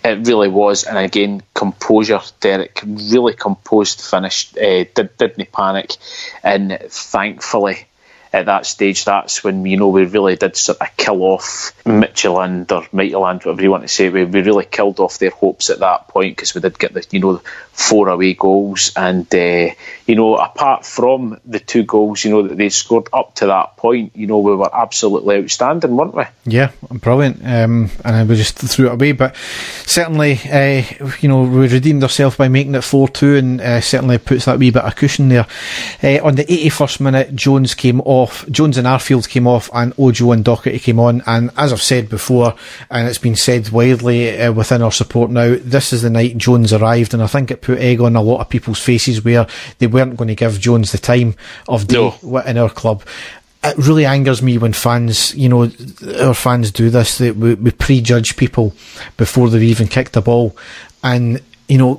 It really was, and again, composure, Derek. Really composed finish. Didn't panic, and thankfully, at that stage, that's when we really did sort of kill off Midtjylland or Midtjylland, whatever you want to say. We really killed off their hopes at that point because we did get the 4 away goals, and apart from the 2 goals that they scored up to that point, we were absolutely outstanding, weren't we? Yeah, brilliant. And we just threw it away, but certainly we redeemed ourselves by making it 4-2, and certainly puts that wee bit of cushion there. On the 81st minute, Jones and Arfield came off, and Ojo and Doherty came on. And as I've said before, and it's been said widely within our support now, this is the night Jones arrived, and I think it put egg on a lot of people's faces where they weren't going to give Jones the time of day in our club. It really angers me when fans, our fans do this, that we prejudge people before they've even kicked the ball. And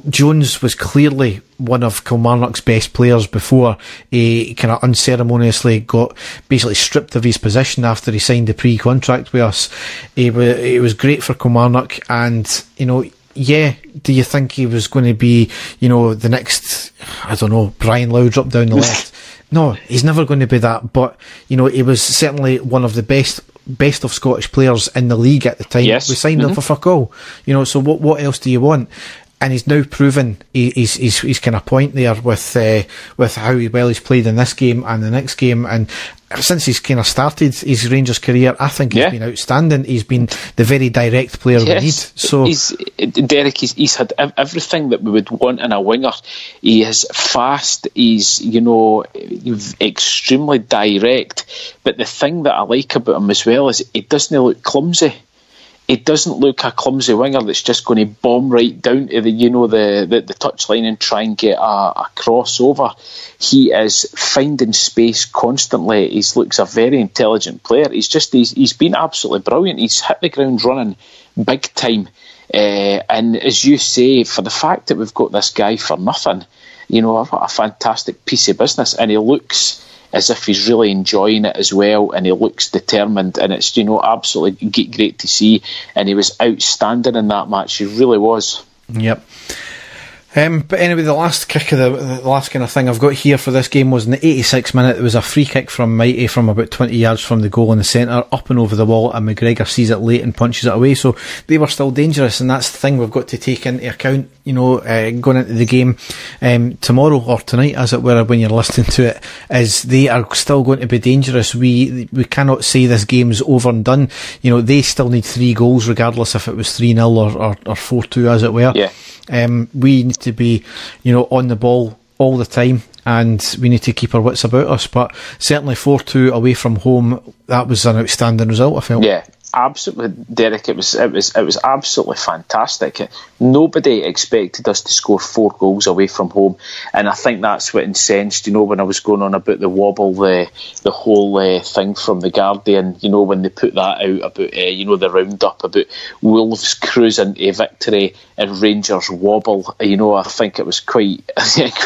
Jones was clearly one of Kilmarnock's best players before he kind of unceremoniously got basically stripped of his position after he signed the pre-contract with us. He was great for Kilmarnock, and do you think he was going to be the next, I don't know, Brian Laudrup down the left? No, he's never going to be that, but he was certainly one of the best of Scottish players in the league at the time. Yes. We signed him for fuck all, so what else do you want? And he's now proven he's kind of point there with how well he's played in this game and the next game. And since he's kind of started his Rangers career, I think he's been outstanding. He's been the very direct player we need. So Derek, he's had everything that we would want in a winger. He is fast. He's extremely direct. But the thing that I like about him as well is he doesn't look clumsy. It doesn't look a clumsy winger that's just going to bomb right down to the touchline and try and get a crossover. He is finding space constantly. He looks a very intelligent player. He's been absolutely brilliant. He's hit the ground running big time. And as you say, for the fact that we've got this guy for nothing, what a fantastic piece of business. And he looks as if he's really enjoying it as well, and he looks determined, and it's absolutely great to see. And he was outstanding in that match. He really was. Yep. But anyway, the last kick of the last kind of thing I've got here for this game was in the 86th minute. There was a free kick from Mighty from about 20 yards from the goal in the centre, up and over the wall, and McGregor sees it late and punches it away. So they were still dangerous, and that's the thing we've got to take into account, going into the game tomorrow, or tonight as it were, when you're listening to it, is they are still going to be dangerous. We cannot say this game's over and done. They still need 3 goals regardless if it was 3-0 or 4-2 as it were. Yeah. We need to be, on the ball all the time, and we need to keep our wits about us. But certainly 4-2 away from home, that was an outstanding result, I felt. Yeah, absolutely, Derek. It was absolutely fantastic. Nobody expected us to score 4 goals away from home, and I think that's what incensed. When I was going on about the wobble, the whole thing from the Guardian. When they put that out about the roundup about Wolves cruising to victory and Rangers wobble. I think it was quite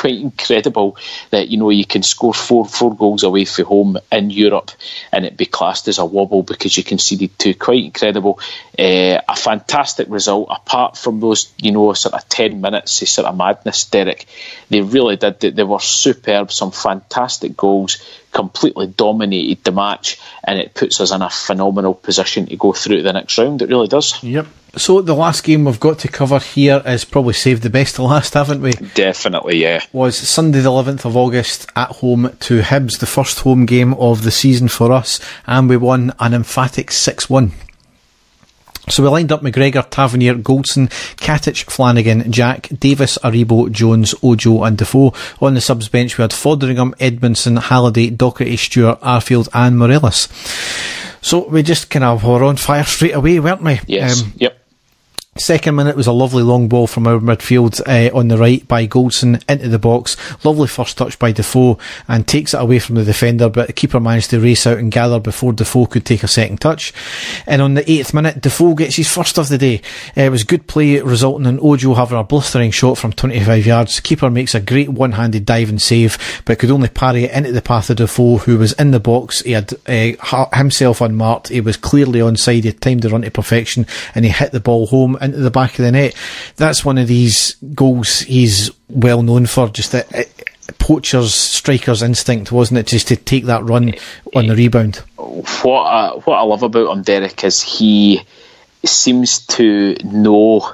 incredible that you can score four goals away from home in Europe and it be classed as a wobble because you conceded 2. Quite incredible. A fantastic result apart from those sort of 10 minutes of sort of madness, Derek. They really did. They were superb. Some fantastic goals, completely dominated the match, and it puts us in a phenomenal position to go through to the next round. It really does. Yep. So the last game we've got to cover here is probably saved the best to last, haven't we? Definitely, yeah. Was Sunday the 11th of August at home to Hibs, the first home game of the season for us, and we won an emphatic 6-1. So we lined up McGregor, Tavernier, Goldson, Katic, Flanagan, Jack, Davis, Aribo, Jones, Ojo and Defoe. On the subs bench we had Foderingham, Edmondson, Halliday, Docherty, Stewart, Arfield and Morelos. So we just kind of were on fire straight away, weren't we? Yes, yep. Second minute was a lovely long ball from our midfield on the right by Goldson into the box. Lovely first touch by Defoe and takes it away from the defender, but the keeper managed to race out and gather before Defoe could take a second touch. And on the 8th minute, Defoe gets his first of the day. It was good play resulting in Ojo having a blistering shot from 25 yards. Keeper makes a great one-handed dive and save, but could only parry it into the path of Defoe, who was in the box. He had himself unmarked. He was clearly onside. He had timed the run to perfection and he hit the ball home into the back of the net. That's one of these goals he's well known for, just that poacher's striker's instinct, wasn't it, just to take that run on the rebound. What I love about him, Derek, is he seems to know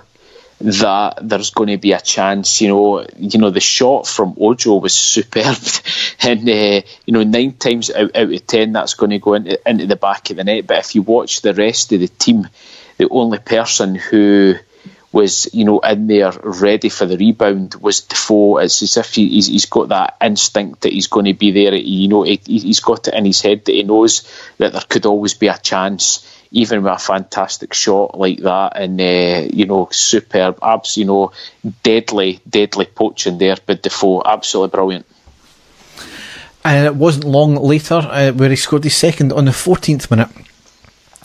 that there's going to be a chance. The shot from Ojo was superb, and 9 times out of 10 that's going to go into the back of the net. But if you watch the rest of the team, the only person who was in there ready for the rebound was Defoe. It's as if he's got that instinct that he's going to be there. He's got it in his head that he knows that there could always be a chance, even with a fantastic shot like that. And superb, deadly poaching there. But Defoe, absolutely brilliant. And it wasn't long later where he scored his second on the 14th minute.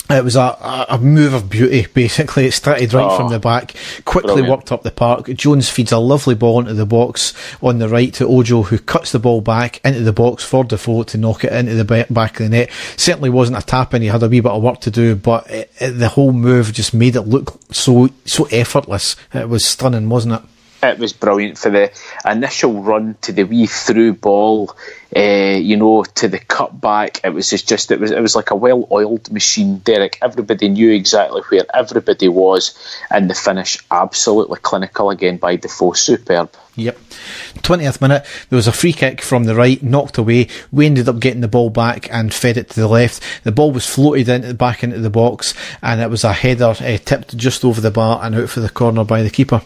It was a move of beauty, basically. It started right from the back, quickly brilliant. Worked up the park. Jones feeds a lovely ball into the box on the right to Ojo, who cuts the ball back into the box for Defoe to knock it into the back of the net. Certainly wasn't a tap in, he had a wee bit of work to do, but the whole move just made it look so effortless. It was stunning, wasn't it? It was brilliant for the initial run to the wee through ball, to the cut back. It was it was like a well-oiled machine, Derek. Everybody knew exactly where everybody was, and the finish absolutely clinical again by Defoe. Superb. Yep. 20th minute, there was a free kick from the right, knocked away. We ended up getting the ball back and fed it to the left. The ball was floated back into the box, and it was a header tipped just over the bar and out for the corner by the keeper.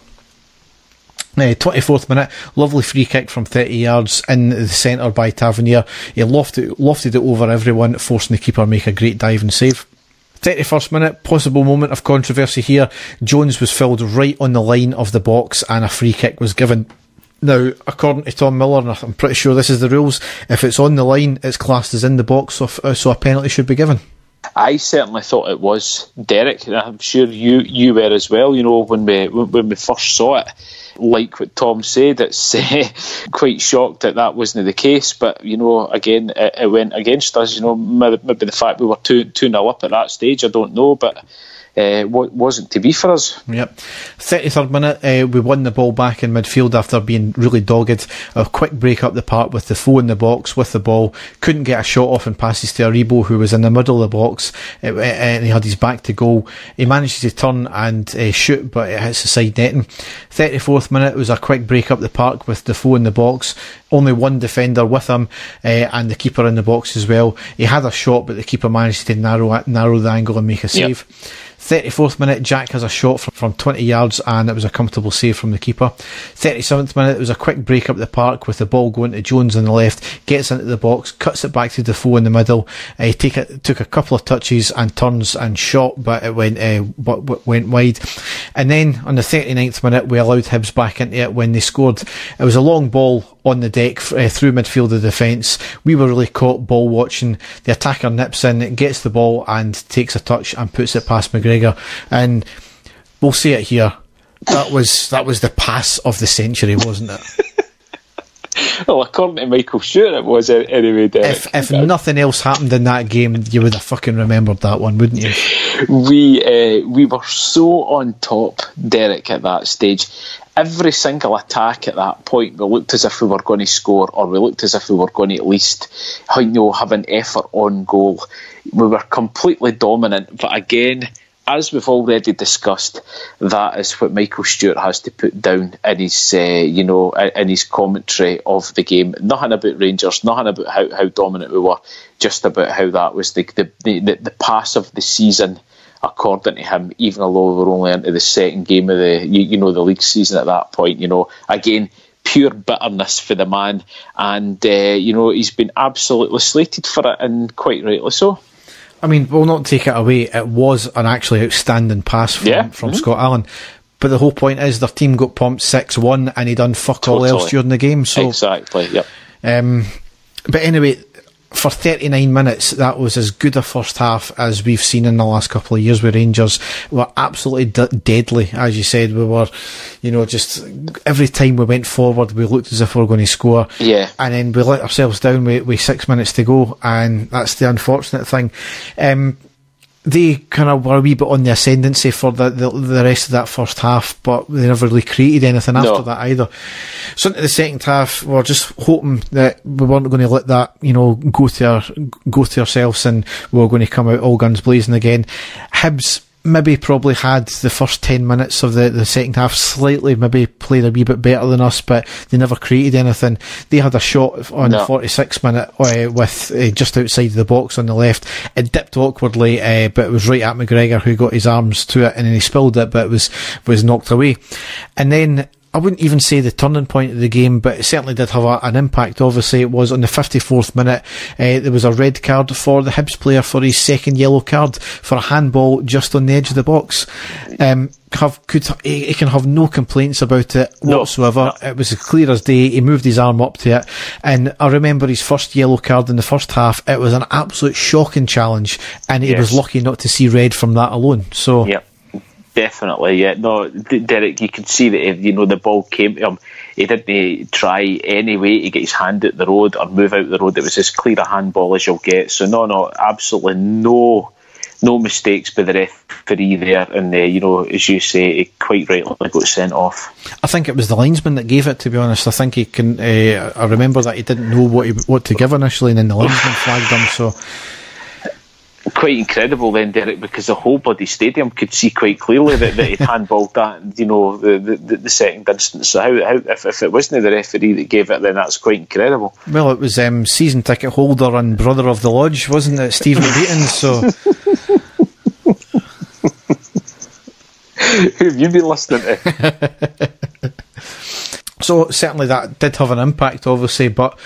24th minute, lovely free kick from 30 yards in the centre by Tavernier. He lofted it over everyone, forcing the keeper make a great dive and save. 31st minute, possible moment of controversy here. Jones was filled right on the line of the box and a free kick was given. Now, according to Tom Miller, and I'm pretty sure this is the rules, if it's on the line, it's classed as in the box, so a penalty should be given. I certainly thought it was, Derek, and I'm sure you were as well. When we first saw it, like what Tom said, it's quite shocked that wasn't the case. But again, it went against us. Maybe the fact we were 2-0 up at that stage, I don't know, but wasn't to be for us. Yep. 33rd minute, we won the ball back in midfield after being really dogged. A quick break up the park with Defoe in the box with the ball. Couldn't get a shot off and passes to Aribo, who was in the middle of the box, and he had his back to goal. He managed to turn and shoot, but it hits the side netting. 34th minute was a quick break up the park with Defoe in the box. Only one defender with him, and the keeper in the box as well. He had a shot, but the keeper managed to narrow the angle and make a save. Yep. 34th minute, Jack has a shot from 20 yards and it was a comfortable save from the keeper. 37th minute, it was a quick break up the park with the ball going to Jones on the left, gets into the box, cuts it back to Defoe in the middle. He took a couple of touches and turns and shot, but it went wide. And then on the 39th minute, we allowed Hibs back into it when they scored. It was a long ball on the deck through midfield of defence. We were really caught ball watching. The attacker nips in, gets the ball and takes a touch and puts it past McGregor. And we'll say it here, that was the pass of the century, wasn't it? Well, according to Michael Stewart, it was anyway, Derek. If nothing else happened in that game, you would have fucking remembered that one, wouldn't you? We were so on top, Derek, at that stage. Every single attack at that point, we looked as if we were going to score, or we looked as if we were going to at least, have an effort on goal. We were completely dominant, but again, as we've already discussed, that is what Michael Stewart has to put down in his, in his commentary of the game. Nothing about Rangers, nothing about how dominant we were, just about how that was the pass of the season, according to him. Even although we were only into the second game of the league season at that point, again, pure bitterness for the man, and he's been absolutely slated for it, and quite rightly so. I mean, we'll not take it away. It was an actually outstanding pass from Scott Allen. But the whole point is their team got pumped 6-1 and he done fuck all else during the game. So, exactly, yep. But anyway, for 39 minutes, that was as good a first half as we've seen in the last couple of years with Rangers. We were absolutely deadly, as you said. We were, just every time we went forward, we looked as if we were going to score. Yeah. And then we let ourselves down with 6 minutes to go, and that's the unfortunate thing. They kind of were a wee bit on the ascendancy for the rest of that first half, but they never really created anything after that either. So into the second half, we're just hoping that we weren't going to let that, go to ourselves, and we were going to come out all guns blazing again. Hibs maybe probably had the first 10 minutes of the second half slightly maybe played a wee bit better than us, but they never created anything. They had a shot on the 46th minute with just outside the box on the left. It dipped awkwardly, but it was right at McGregor, who got his arms to it, and then he spilled it, but it was knocked away. And then I wouldn't even say the turning point of the game, but it certainly did have an impact. Obviously, it was on the 54th minute. There was a red card for the Hibs player for his second yellow card for a handball just on the edge of the box. He can have no complaints about it whatsoever. No. It was as clear as day. He moved his arm up to it, and I remember his first yellow card in the first half. It was an absolute shocking challenge, and he was lucky not to see red from that alone. So. Yep. Definitely, yeah. No, Derek, you could see that the ball came to him. He didn't try anyway to get his hand out the road or move out the road. It was as clear a handball as you'll get. So no, absolutely no mistakes by the referee there. And as you say, he quite rightly got sent off. I think it was the linesman that gave it. To be honest, I think he can. I remember that he didn't know what to give initially, and then the linesman flagged him. So. Quite incredible then, Derek, because the whole bloody stadium could see quite clearly that he'd handballed that, the second instance. So how if it wasn't the referee that gave it, then that's quite incredible. Well, it was season ticket holder and brother of the lodge, wasn't it, Stephen Beaton? So who have you been listening to? So certainly that did have an impact, obviously, but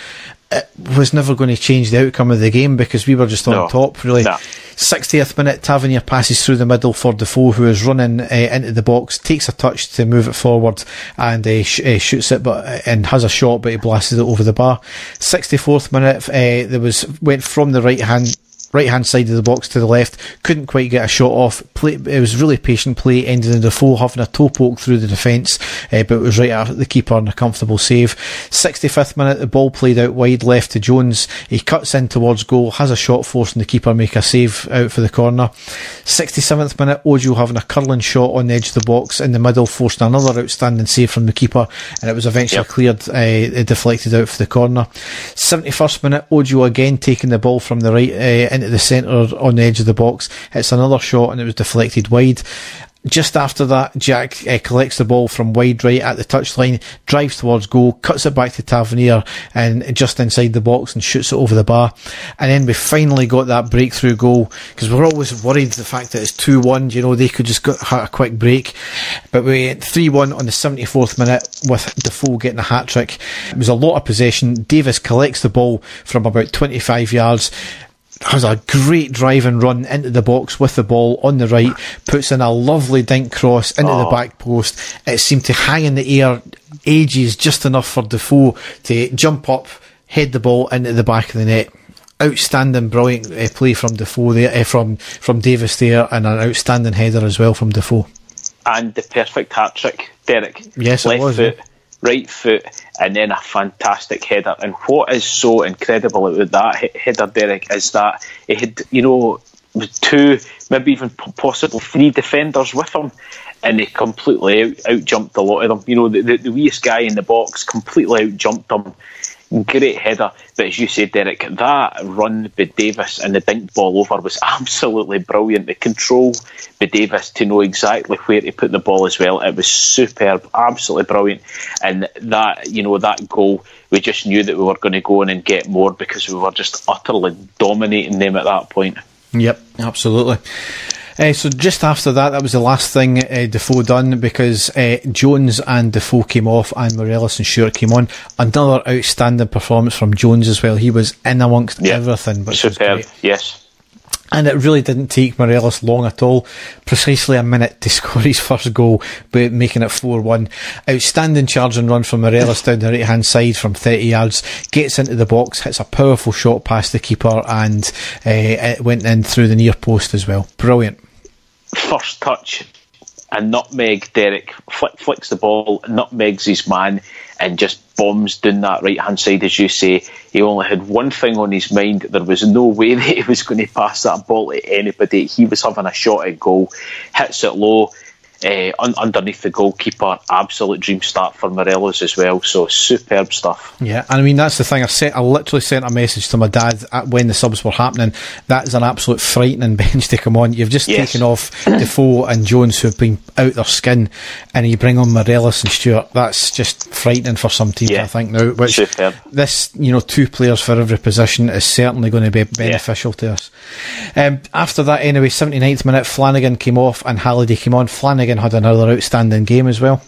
it was never going to change the outcome of the game because we were just on top, really. 60th minute, Tavernier passes through the middle for Defoe, who is running into the box, takes a touch to move it forward, and shoots it, and has a shot, but he blasted it over the bar. 64th minute, went from the right hand side of the box to the left, couldn't quite get a shot off. It was really patient play, ended in Defoe having a toe poke through the defence, but it was right at the keeper and a comfortable save. 65th minute, the ball played out wide left to Jones. He cuts in towards goal, has a shot forcing the keeper make a save out for the corner. 67th minute, Ojo having a curling shot on the edge of the box in the middle, forcing another outstanding save from the keeper, and it was eventually cleared, deflected out for the corner. 71st minute, Ojo again taking the ball from the right into the centre on the edge of the box, hits another shot and it was deflected wide. Just after that, Jack collects the ball from wide right at the touchline, drives towards goal, cuts it back to Tavernier and just inside the box and shoots it over the bar. And then we finally got that breakthrough goal, because we're always worried the fact that it's 2-1, you know, they could just get a quick break. But we went 3-1 on the 74th minute with Defoe getting a hat-trick. It was a lot of possession. Davis collects the ball from about 25 yards. Has a great drive and run into the box with the ball on the right, puts in a lovely dink cross into the back post. It seemed to hang in the air ages, just enough for Defoe to jump up, head the ball into the back of the net. Outstanding, brilliant play from Defoe there, from Davis there, and an outstanding header as well from Defoe. And the perfect hat-trick, Derek. Yes, left it was. Foot, right foot, and then a fantastic header. And what is so incredible about that header, Derek, is that he had, you know, 2, maybe even possibly 3 defenders with him, and he completely out-jumped a lot of them. You know, the weakest guy in the box completely out-jumped them. Great header, but as you said, Derek, that run by Davis and the dink ball over was absolutely brilliant. The control by Davis to know exactly where to put the ball as well, it was superb, absolutely brilliant. And that, you know, that goal, we just knew that we were going to go in and get more, because we were just utterly dominating them at that point. Yep, absolutely. So just after that was the last thing Defoe done, because Jones and Defoe came off and Morelos and Stewart came on. Another outstanding performance from Jones as well. He was in amongst everything, which superb, was great. Yes. And it really didn't take Morelos long at all. Precisely a minute to score his first goal, but making it 4-1. Outstanding charge and run from Morelos down the right hand side from 30 yards. Gets into the box, hits a powerful shot past the keeper, and it went in through the near post as well. Brilliant. First touch, a nutmeg, Derek. Flicks the ball, nutmegs his man, and just bombs down that right hand side. As you say, he only had one thing on his mind. There was no way that he was going to pass that ball to anybody. He was having a shot at goal, hits it low, underneath the goalkeeper. Absolute dream start for Morelos as well. So superb stuff. Yeah, and I mean, that's the thing. I literally sent a message to my dad when the subs were happening. That is an absolute frightening bench to come on. You've just taken off Defoe and Jones, who have been out their skin, and you bring on Morelos and Stewart. That's just frightening for some teams, I think, now. Which superb. This, 2 players for every position is certainly going to be beneficial to us. After that, anyway, 79th minute, Flanagan came off and Halliday came on. Flanagan had another outstanding game as well.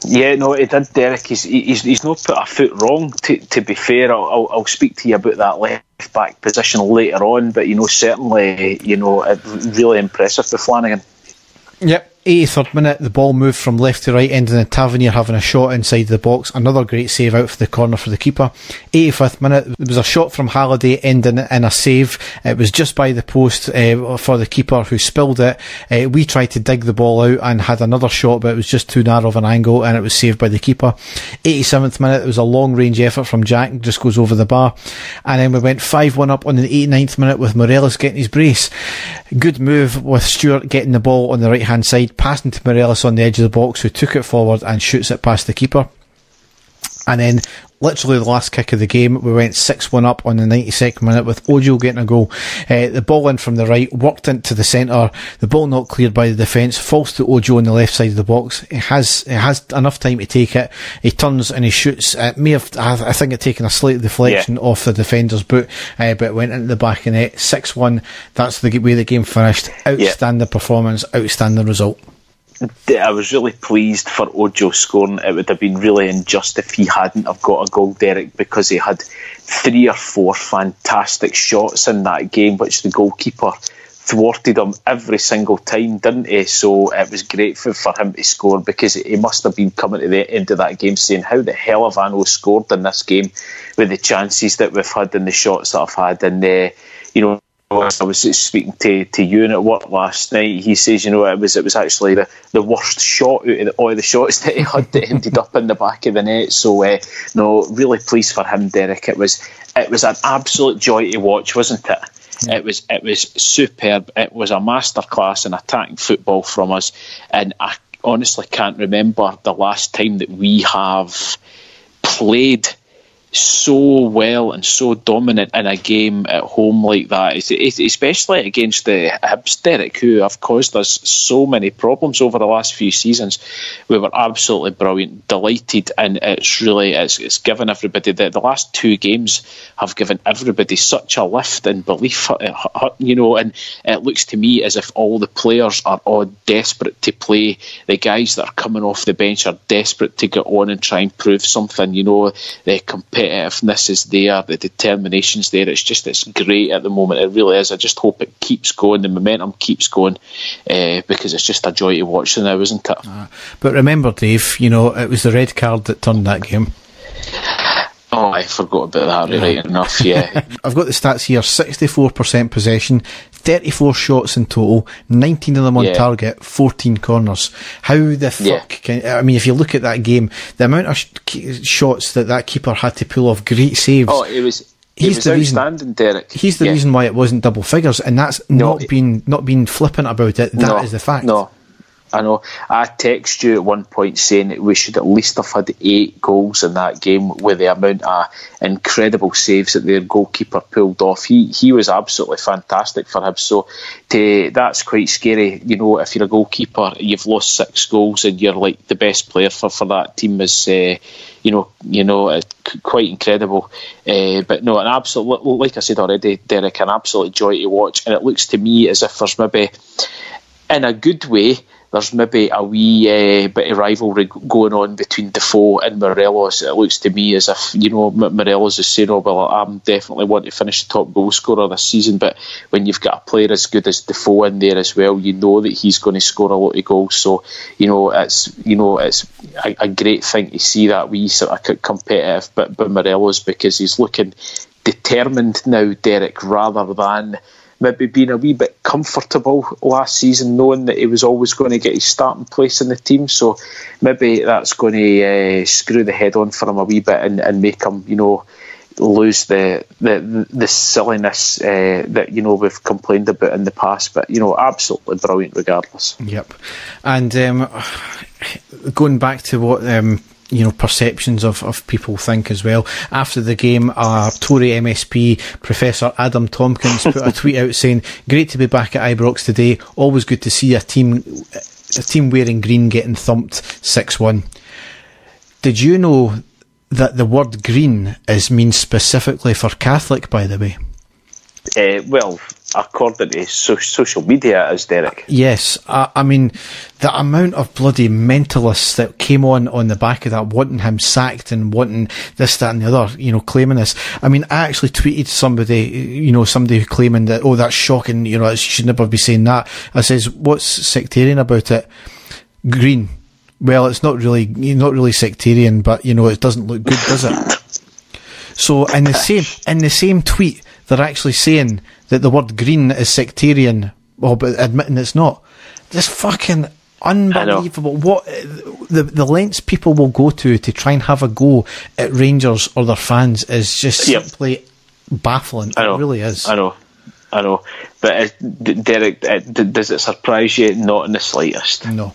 Yeah, no, he did, Derek. He's not put a foot wrong, to be fair. I'll speak to you about that left back position later on, but certainly, really impressive with Flanagan. Yep. 83rd minute, the ball moved from left to right, ending in Tavernier having a shot inside the box. Another great save out for the corner for the keeper. 85th minute, there was a shot from Halliday ending in a save. It was just by the post for the keeper, who spilled it. We tried to dig the ball out and had another shot, but it was just too narrow of an angle, and it was saved by the keeper. 87th minute, it was a long range effort from Jack, just goes over the bar. And then we went 5-1 up on the 89th minute with Morelos getting his brace. Good move with Stewart getting the ball on the right hand side, passing to Morelos on the edge of the box, who took it forward and shoots it past the keeper. And then literally the last kick of the game, we went 6-1 up on the 92nd minute with Ojo getting a goal. The ball in from the right, worked into the centre, the ball not cleared by the defence, falls to Ojo on the left side of the box. He has enough time to take it. He turns and he shoots. It may have, I think, it taken a slight deflection off the defender's boot, but it went into the back of the net. 6-1, that's the way the game finished. Outstanding performance, outstanding result. I was really pleased for Ojo scoring. It would have been really unjust if he hadn't have got a goal, Derek, because he had 3 or 4 fantastic shots in that game, which the goalkeeper thwarted him every single time, didn't he? So it was great for him to score, because he must have been coming to the end of that game saying, how the hell have I not scored in this game with the chances that we've had and the shots that I've had? And I was speaking to Ewan at work last night. He says, it was actually the worst shot out of all the shots that he had that ended up in the back of the net. So, really pleased for him, Derek. It was an absolute joy to watch, wasn't it? Yeah. It was superb. It was a masterclass in attacking football from us, and I honestly can't remember the last time that we have played so well and so dominant in a game at home like that, especially against the Hibs, Derek, who have caused us so many problems over the last few seasons. We were absolutely brilliant, delighted, and it's given everybody, the last two games have given everybody such a lift in belief, and it looks to me as if all the players are all desperate to play. The guys that are coming off the bench are desperate to get on and try and prove something. The competitiveness is there, the determination's there. It's great at the moment. It really is. I just hope it keeps going, the momentum keeps going, because it's just a joy to watch now, isn't it? But remember, Dave, it was the red card that turned that game. Oh, I forgot about that, right enough, yeah. I've got the stats here: 64% possession, 34 shots in total, 19 of them on target, 14 corners. How the fuck can... I mean, if you look at that game, the amount of shots that keeper had to pull off, great saves. Oh, it was outstanding, Derek. He's the reason why it wasn't double figures, and that's not being flippant about it. That is the fact. No. I know. I texted you at one point saying that we should at least have had 8 goals in that game with the amount of incredible saves that their goalkeeper pulled off. He was absolutely fantastic for him. So that's quite scary. If you're a goalkeeper, you've lost 6 goals and you're like the best player for that team is, quite incredible. But no, an absolute, like I said already, Derek, an absolute joy to watch. And it looks to me as if there's maybe, in a good way, there's maybe a wee bit of rivalry going on between Defoe and Morelos. It looks to me as if, Morelos is saying, I'm definitely want to finish the top goal scorer this season. But when you've got a player as good as Defoe in there as well, you know that he's going to score a lot of goals. So, it's a great thing to see that wee sort of competitive bit by Morelos, because he's looking determined now, Derek, rather than maybe being a wee bit comfortable last season, knowing that he was always going to get his starting place in the team. So maybe that's going to screw the head on for him a wee bit and make him, lose the silliness that we've complained about in the past. But absolutely brilliant regardless. Yep. And going back to what perceptions of people think as well. After the game, Tory MSP Professor Adam Tompkins put a tweet out saying, "Great to be back at Ibrox today. Always good to see a team wearing green getting thumped 6-1. Did you know that the word green is means specifically for Catholic, by the way? Well, according to social media, as Derek. Yes, I mean, the amount of bloody mentalists that came on the back of that, wanting him sacked and wanting this, that and the other, claiming this. I mean, I actually tweeted somebody claiming that, that's shocking, you should never be saying that. I says, what's sectarian about it? Green. Well, it's not really sectarian, but, it doesn't look good, does it? So, in the same tweet, they're actually saying that the word green is sectarian, but admitting it's not. Just fucking unbelievable. What the lengths people will go to try and have a go at Rangers or their fans is just simply baffling. It really is. I know. But Derek, does it surprise you? Not in the slightest. No.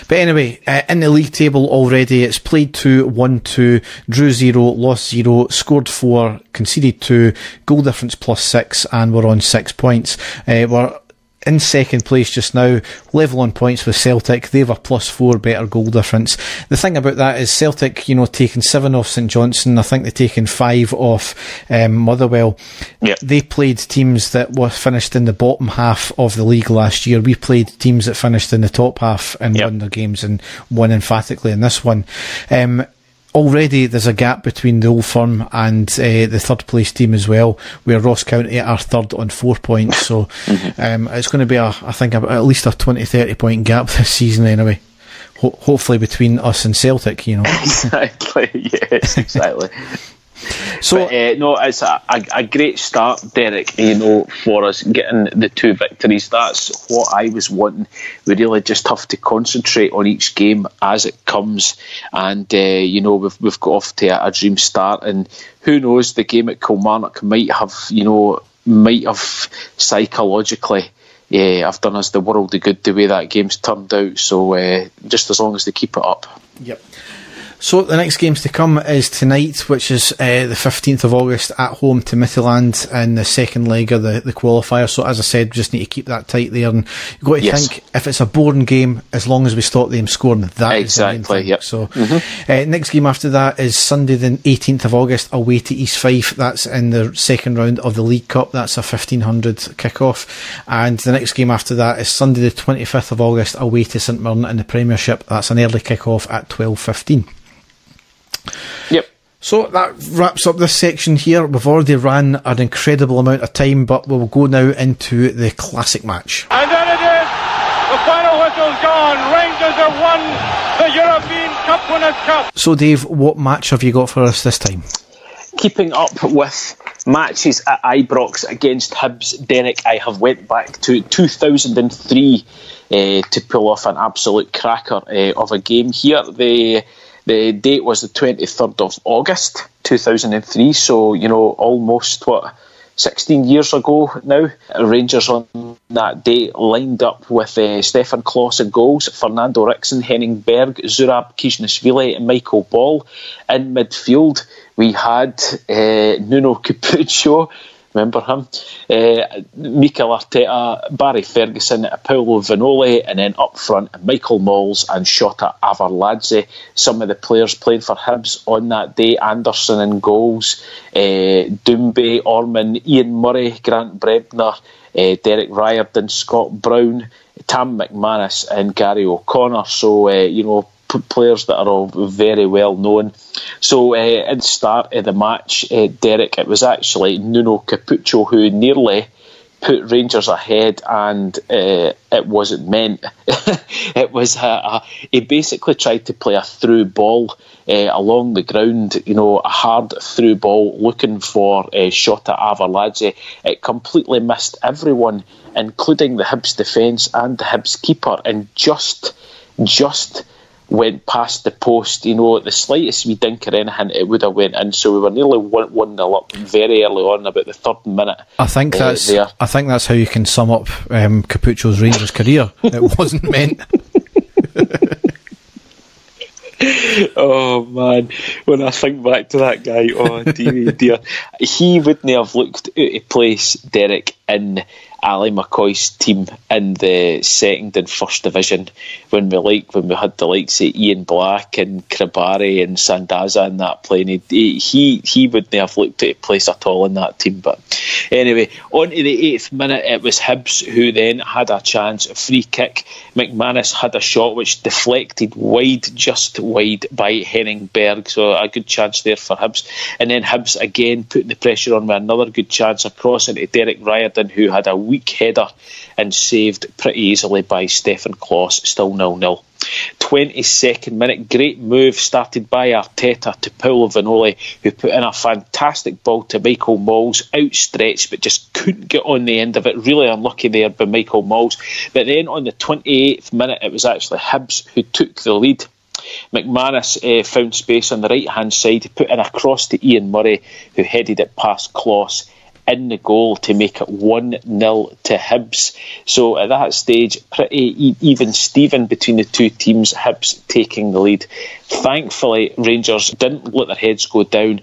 But anyway, in the league table already, it's played 2, won 2, drew 0, lost 0, scored 4, conceded 2, goal difference +6, and we're on 6 points. We're in second place just now, level on points with Celtic. They have a +4 better goal difference. The thing about that is Celtic, taking 7 off St Johnstone. I think they're taking 5 off Motherwell. Yep. They played teams that were finished in the bottom half of the league last year. We played teams that finished in the top half and won their games and won emphatically in this one. Already there's a gap between the Old Firm and the third place team as well, where Ross County are third on 4 points. So it's going to be I think at least a 20-30 point gap this season anyway. Hopefully between us and Celtic, Exactly, yes, exactly. So it's a great start, Derek, for us getting the 2 victories. That's what I was wanting. We really just have to concentrate on each game as it comes, and we've got off to a dream start, and who knows, the game at Kilmarnock might have psychologically I've done us the world of good the way that game's turned out. So just as long as they keep it up. Yep. So the next games to come is tonight, which is the 15th of August at home to Midtjylland in the second leg of the qualifier. So as I said, we just need to keep that tight there, and you've got to think, if it's a boring game, as long as we stop them scoring, that is the main thing. Yep. So next game after that is Sunday the 18th of August away to East Fife. That's in the second round of the League Cup. That's a 1500 kick-off. And the next game after that is Sunday the 25th of August away to St Mirren in the Premiership. That's an early kick-off at 12:15. Yep. So that wraps up this section here. We've already ran an incredible amount of time, but we'll go now into the classic match. And then it is. The final whistle's gone. Rangers have won the European Cup Winners' Cup. So Dave, what match have you got for us this time? Keeping up with matches at Ibrox against Hibs, Derek, I have went back to 2003 to pull off an absolute cracker of a game here. The date was the 23rd of August 2003, so, almost, 16 years ago now. Rangers on that day lined up with Stefan Klos in goals, Fernando Ricksen, Henning Berg, Zurab Kishnishvili and Michael Ball. In midfield, we had Nuno Capuccio, remember him, Mikel Arteta, Barry Ferguson, Paolo Vanoli, and then up front Michael Malls and Shota Avarladze. Some of the players playing for Hibs on that day: Anderson in goals, Doumbé, Orman, Ian Murray, Grant Brebner, Derek Riordan, Scott Brown, Tam McManus and Gary O'Connor. So, players that are all very well known. So at the start of the match, Derek, it was actually Nuno Capuccio who nearly put Rangers ahead, and it wasn't meant. It was he basically tried to play a through ball along the ground, a hard through ball looking for Shota Avarladze. It completely missed everyone, including the Hibs defence and the Hibs keeper, and just went past the post. The slightest wee dink or anything, it would have went in. So we were nearly 1-0 up very early on, about the third minute. I think that's how you can sum up Capuccio's Rangers career. It wasn't meant. Oh man, when I think back to that guy, oh dear, he wouldn't have looked out of place, Derek, in Ali McCoy's team in the second and first division when we had the likes of Ian Black and Krabari and Sandaza in that playing. He wouldn't have looked out of place at all in that team. But anyway, on to the 8th minute, it was Hibs who then had a chance, a free kick. McManus had a shot which deflected just wide by Henning Berg, so a good chance there for Hibs. And then Hibs again putting the pressure on with another good chance across into Derek Riordan, who had a weak header and saved pretty easily by Stefan Klos. Still 0-0. 22nd minute, great move started by Arteta to Paolo Vanoli, who put in a fantastic ball to Michael Malls, outstretched but just couldn't get on the end of it. Really unlucky there by Michael Malls. But then on the 28th minute, it was actually Hibs who took the lead. McManus found space on the right hand side, put in a cross to Ian Murray, who headed it past Klos in the goal to make it 1-0 to Hibs. So at that stage, pretty even Steven between the two teams, Hibs taking the lead. Thankfully, Rangers didn't let their heads go down.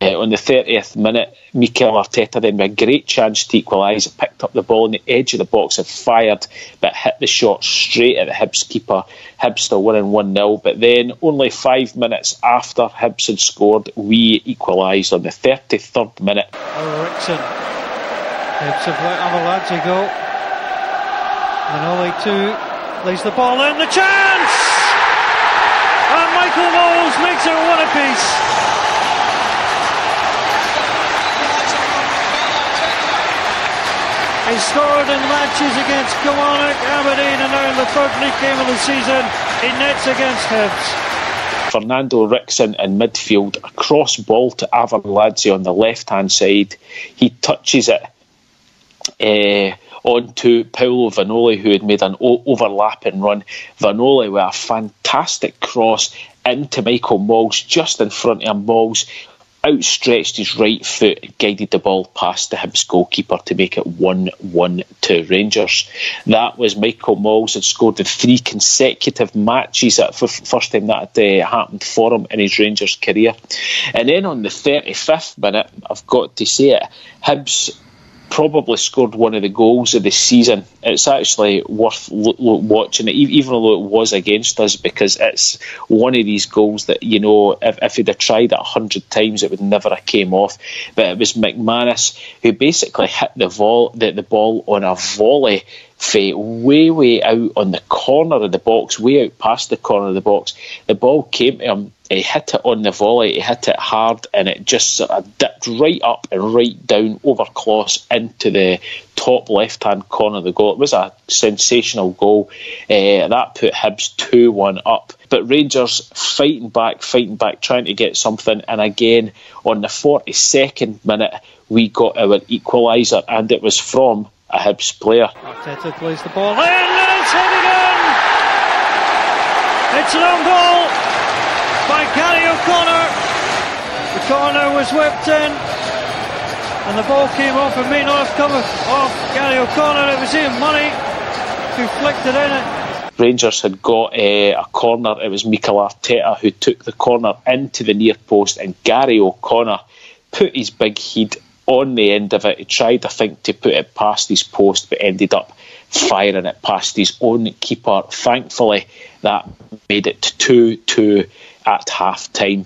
On the 30th minute, Mikel Arteta then with a great chance to equalise, picked up the ball on the edge of the box and fired, but hit the shot straight at the Hibs keeper. Hibs still winning 1-0, but then only 5 minutes after Hibs had scored, we equalised on the 33rd minute. Ricksen. Hibs have let Avarladze go. Manoli too, lays the ball in, the chance! And Michael Malls makes it one apiece. He scored in matches against Kilmarnock, Aberdeen, and now in the third league game of the season, he nets against Hibs. Fernando Ricksen in midfield, a cross ball to Avarladze on the left-hand side. He touches it onto Paolo Vanoli, who had made an overlapping run. Vanoli with a fantastic cross into Michael Malls, just in front of him. Malls outstretched his right foot and guided the ball past the Hibs goalkeeper to make it 1-1 to Rangers. That was Michael Malls had scored in 3 consecutive matches. That's the first time that had happened for him in his Rangers career. And then on the 35th minute, I've got to say it, Hibs probably scored one of the goals of the season. It's actually worth watching it, even though it was against us, because it's one of these goals that, you know, if he'd have tried it 100 times, it would never have came off. But it was McManus who basically hit the ball on a volley way out on the corner of the box, way out past the corner of the box. The ball came to him, he hit it on the volley, he hit it hard, and it just sort of dipped right up and right down over close into the top left-hand corner of the goal. It was a sensational goal. That put Hibs 2-1 up. But Rangers fighting back, trying to get something. And again, on the 42nd minute, we got our equaliser, and it was from a Hibs player. Arteta plays the ball in, and it's hit again! It's an own goal by Gary O'Connor. The corner was whipped in, and the ball came off and may not have come off Gary O'Connor. It was Ian Money who flicked it in. Rangers had got a corner. It was Mikel Arteta who took the corner into the near post, and Gary O'Connor put his big head on the end of it. He tried, I think, to put it past his post, but ended up firing it past his own keeper. Thankfully, that made it 2-2 at half-time.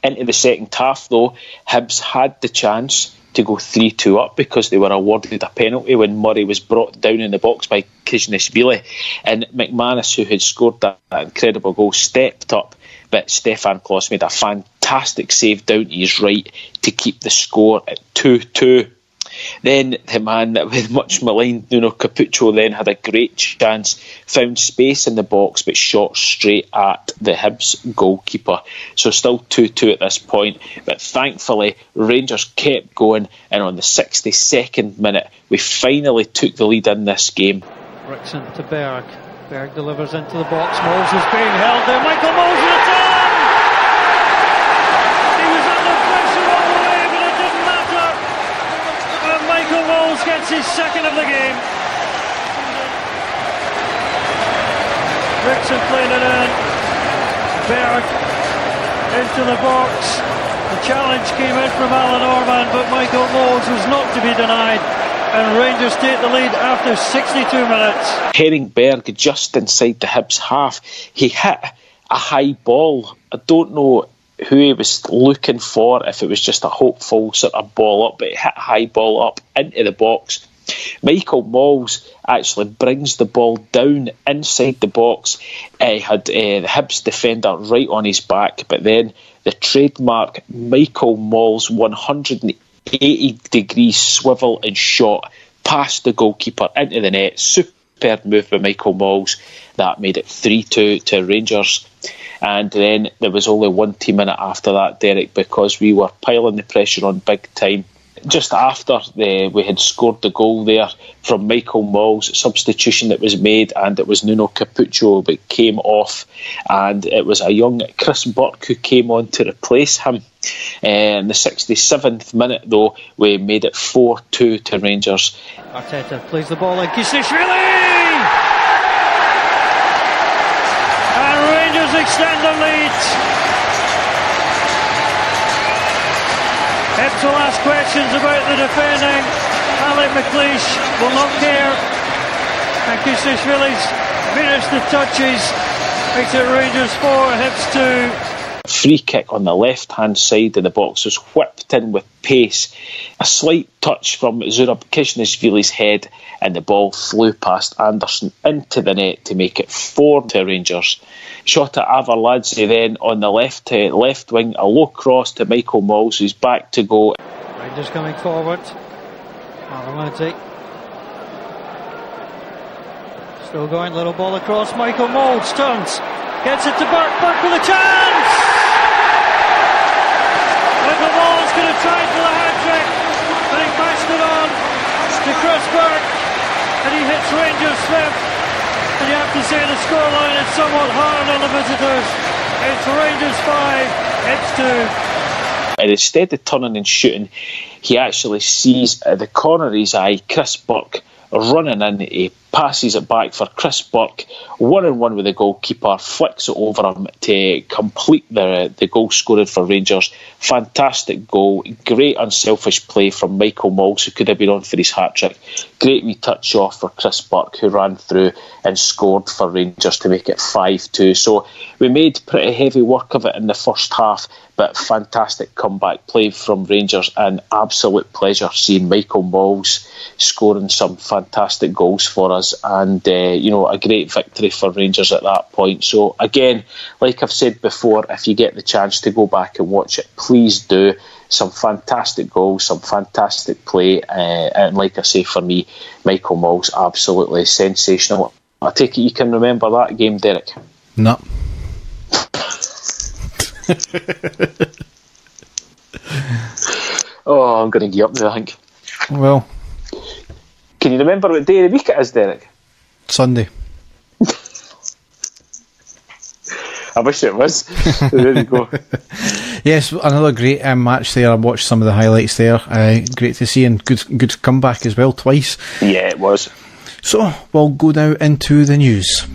Into the second half, though, Hibs had the chance to go 3-2 up because they were awarded a penalty when Murray was brought down in the box by Kishnishvili. And McManus, who had scored that incredible goal, stepped up, but Stefan Klos made a fantastic save down to his right to keep the score at 2-2. Then the man that with much maligned Nuno Capucho then had a great chance, found space in the box but shot straight at the Hibs goalkeeper. So still 2-2 at this point, but thankfully Rangers kept going, and on the 62nd minute we finally took the lead in this game. Rickson to Berg. Berg delivers into the box. Moles is being held there. Michael Moles with a turn! He was under pressure all the way, but it didn't matter. And Michael Moles gets his second of the game. Rickson playing it in. Berg into the box. The challenge came in from Alan Orban, but Michael Moles was not to be denied. And Rangers take the lead after 62 minutes. Herringberg just inside the Hibs half. He hit a high ball. I don't know who he was looking for, if it was just a hopeful sort of ball up, but he hit a high ball up into the box. Michael Malls actually brings the ball down inside the box. He had the Hibs defender right on his back, but then the trademark Michael Malls 180-degree swivel and shot past the goalkeeper into the net. Superb move by Michael Malls. That made it 3-2 to Rangers. And then there was only 1 minute after that, Derek, because we were piling the pressure on big time. Just after we had scored the goal there from Michael Malls, substitution that was made, and it was Nuno Capucho that came off, and it was a young Chris Burke who came on to replace him. In the 67th minute, though, we made it 4-2 to Rangers. Arteta plays the ball in. Kisishvili! And Rangers extend the lead. Hibs will ask questions about the defending. Alec McLeish will not care. And Kisishvili's finished the touches. Makes it Rangers 4, Hibs 2. Free kick on the left-hand side of the box was whipped in with pace. A slight touch from Zurab Kishnishvili's head, and the ball flew past Anderson into the net to make it 4 to Rangers. Shot at Avarladze then on the left wing, a low cross to Michael Malls, who's back to go. Rangers coming forward. Avarladze. Still going, little ball across. Michael Malls turns, gets it to Burke. Burke with a chance! Michael Malls going to try for the hat-trick, but he passed it on to Chris Burke, and he hits Rangers fifth. And you have to say the scoreline is somewhat hard on the visitors. It's Rangers 5, Hibs 2. and instead of turning and shooting, he actually sees at the corner of his eye Chris Burke running in. He passes it back for Chris Burke, 1-on-1 with the goalkeeper, flicks it over him to complete the goal scoring for Rangers. Fantastic goal, great unselfish play from Michael Mols, who could have been on for his hat-trick. Great wee touch off for Chris Burke, who ran through and scored for Rangers to make it 5-2. So we made pretty heavy work of it in the first half, but fantastic comeback play from Rangers, and absolute pleasure seeing Michael Mols scoring some fantastic goals for us, and a great victory for Rangers at that point. So again, like I've said before, if you get the chance to go back and watch it, please do. Some fantastic goals, some fantastic play, and like I say, for me, Michael Mols absolutely sensational. I take it you can remember that game, Derek? No. Oh, I'm going to give up there, I think. Well, can you remember what day of the week it is, Derek? Sunday. I wish it was. There you go. Yes, another great match there. I watched some of the highlights there. Great to see, and good comeback as well, twice. Yeah, it was. So we'll go now into the news.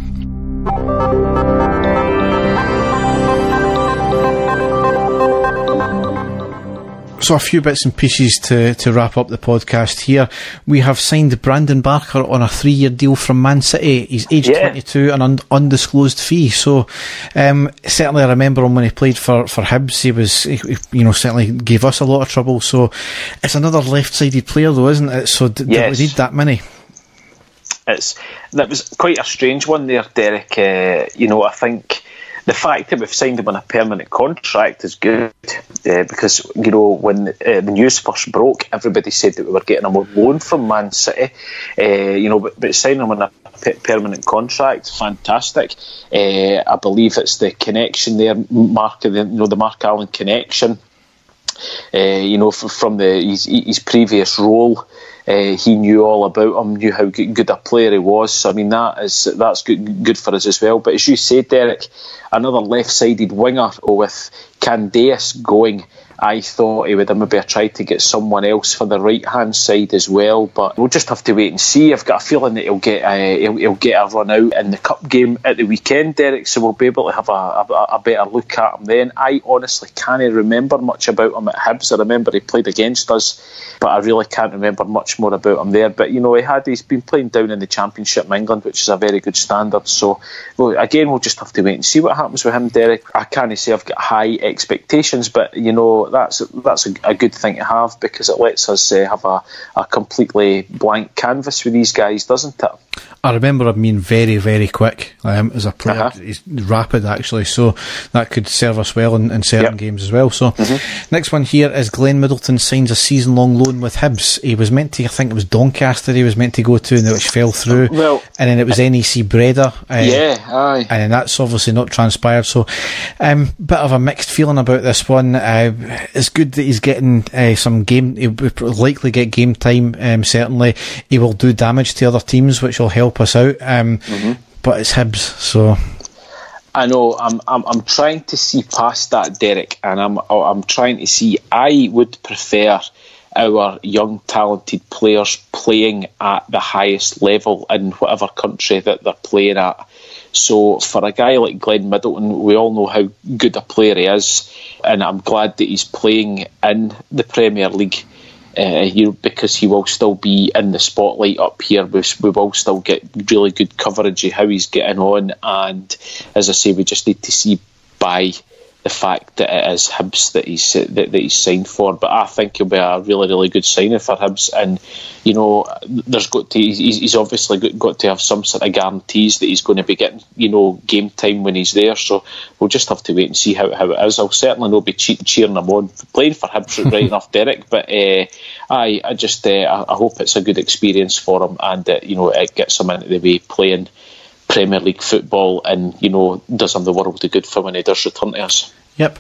So a few bits and pieces to wrap up the podcast here. We have signed Brandon Barker on a 3-year deal from Man City. He's aged 22 and an undisclosed fee. So certainly I remember him when he played for Hibs. He certainly gave us a lot of trouble. So it's another left-sided player though, isn't it? So did we need that many? That was quite a strange one there, Derek. I think the fact that we've signed him on a permanent contract is good, because when the news first broke, everybody said that we were getting him on loan from Man City. But signing him on a permanent contract, fantastic. I believe it's the connection there, the Mark Allen connection. From his previous role. He knew all about him, knew how good a player he was. So I mean, that's good for us as well. But as you said, Derek, another left-sided winger with Candace going. I thought he would have maybe tried to get someone else for the right-hand side as well, but we'll just have to wait and see. I've got a feeling that he'll get a run out in the cup game at the weekend, Derek, so we'll be able to have a better look at him then. I honestly can't remember much about him at Hibs. I remember he played against us, but I really can't remember much more about him there. But he's been playing down in the Championship in England, which is a very good standard. So again, we'll just have to wait and see what happens with him, Derek. I can't say I've got high expectations, but that's a good thing to have, because it lets us have a completely blank canvas with these guys, doesn't it? I remember him being very, very quick as a player. He's rapid, actually, so that could serve us well in certain games as well. So next one here is Glenn Middleton signs a season-long loan with Hibs. He was meant to, I think it was Doncaster he was meant to go to, and which fell through. And then it was NEC Breda. And then that's obviously not transpired. So bit of a mixed feeling about this one. It's good that he's getting some game. He'll likely get game time, certainly. He will do damage to other teams, which will help us out, but it's Hibs, so I know I'm trying to see past that, Derek, and I'm trying to see. I would prefer our young talented players playing at the highest level in whatever country that they're playing at. So for a guy like Glenn Middleton, we all know how good a player he is, and I'm glad that he's playing in the Premier League. Because he will still be in the spotlight up here. We will still get really good coverage of how he's getting on, and as I say, we just need to see by the fact that it is Hibs that he's signed for. But I think he'll be a really, really good signing for Hibs, and he's obviously got to have some sort of guarantees that he's going to be getting game time when he's there. So we'll just have to wait and see how it is. I'll certainly not be cheering him on for playing for Hibs right enough, Derek, but I hope it's a good experience for him, and it gets him into the way playing Premier League football, and does him the world of good for when he does return to us. Yep.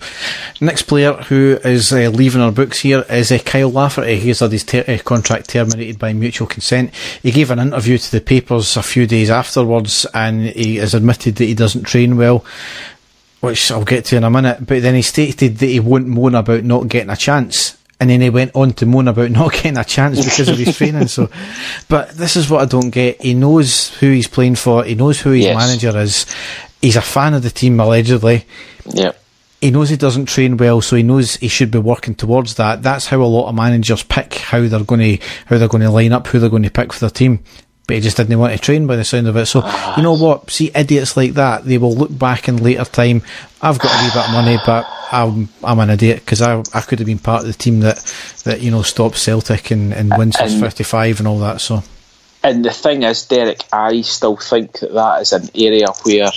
Next player who is leaving our books here is Kyle Lafferty. He's had his contract terminated by mutual consent. He gave an interview to the papers a few days afterwards, and he has admitted that he doesn't train well. which I'll get to in a minute, but then he stated that he won't moan about not getting a chance. And then he went on to moan about not getting a chance because of his training. So, but this is what I don't get. He knows who he's playing for. He knows who his manager is. He's a fan of the team, allegedly. Yeah. He knows he doesn't train well, so he knows he should be working towards that. That's how a lot of managers pick how they're going to line up, who they're going to pick for their team. But he just didn't want to train by the sound of it. So, you know what? See, idiots like that, they will look back in later time. I've got a wee bit of money, but I'm an idiot because I could have been part of the team that stopped Celtic and wins since 55 and all that. So, and the thing is, Derek, I still think that is an area where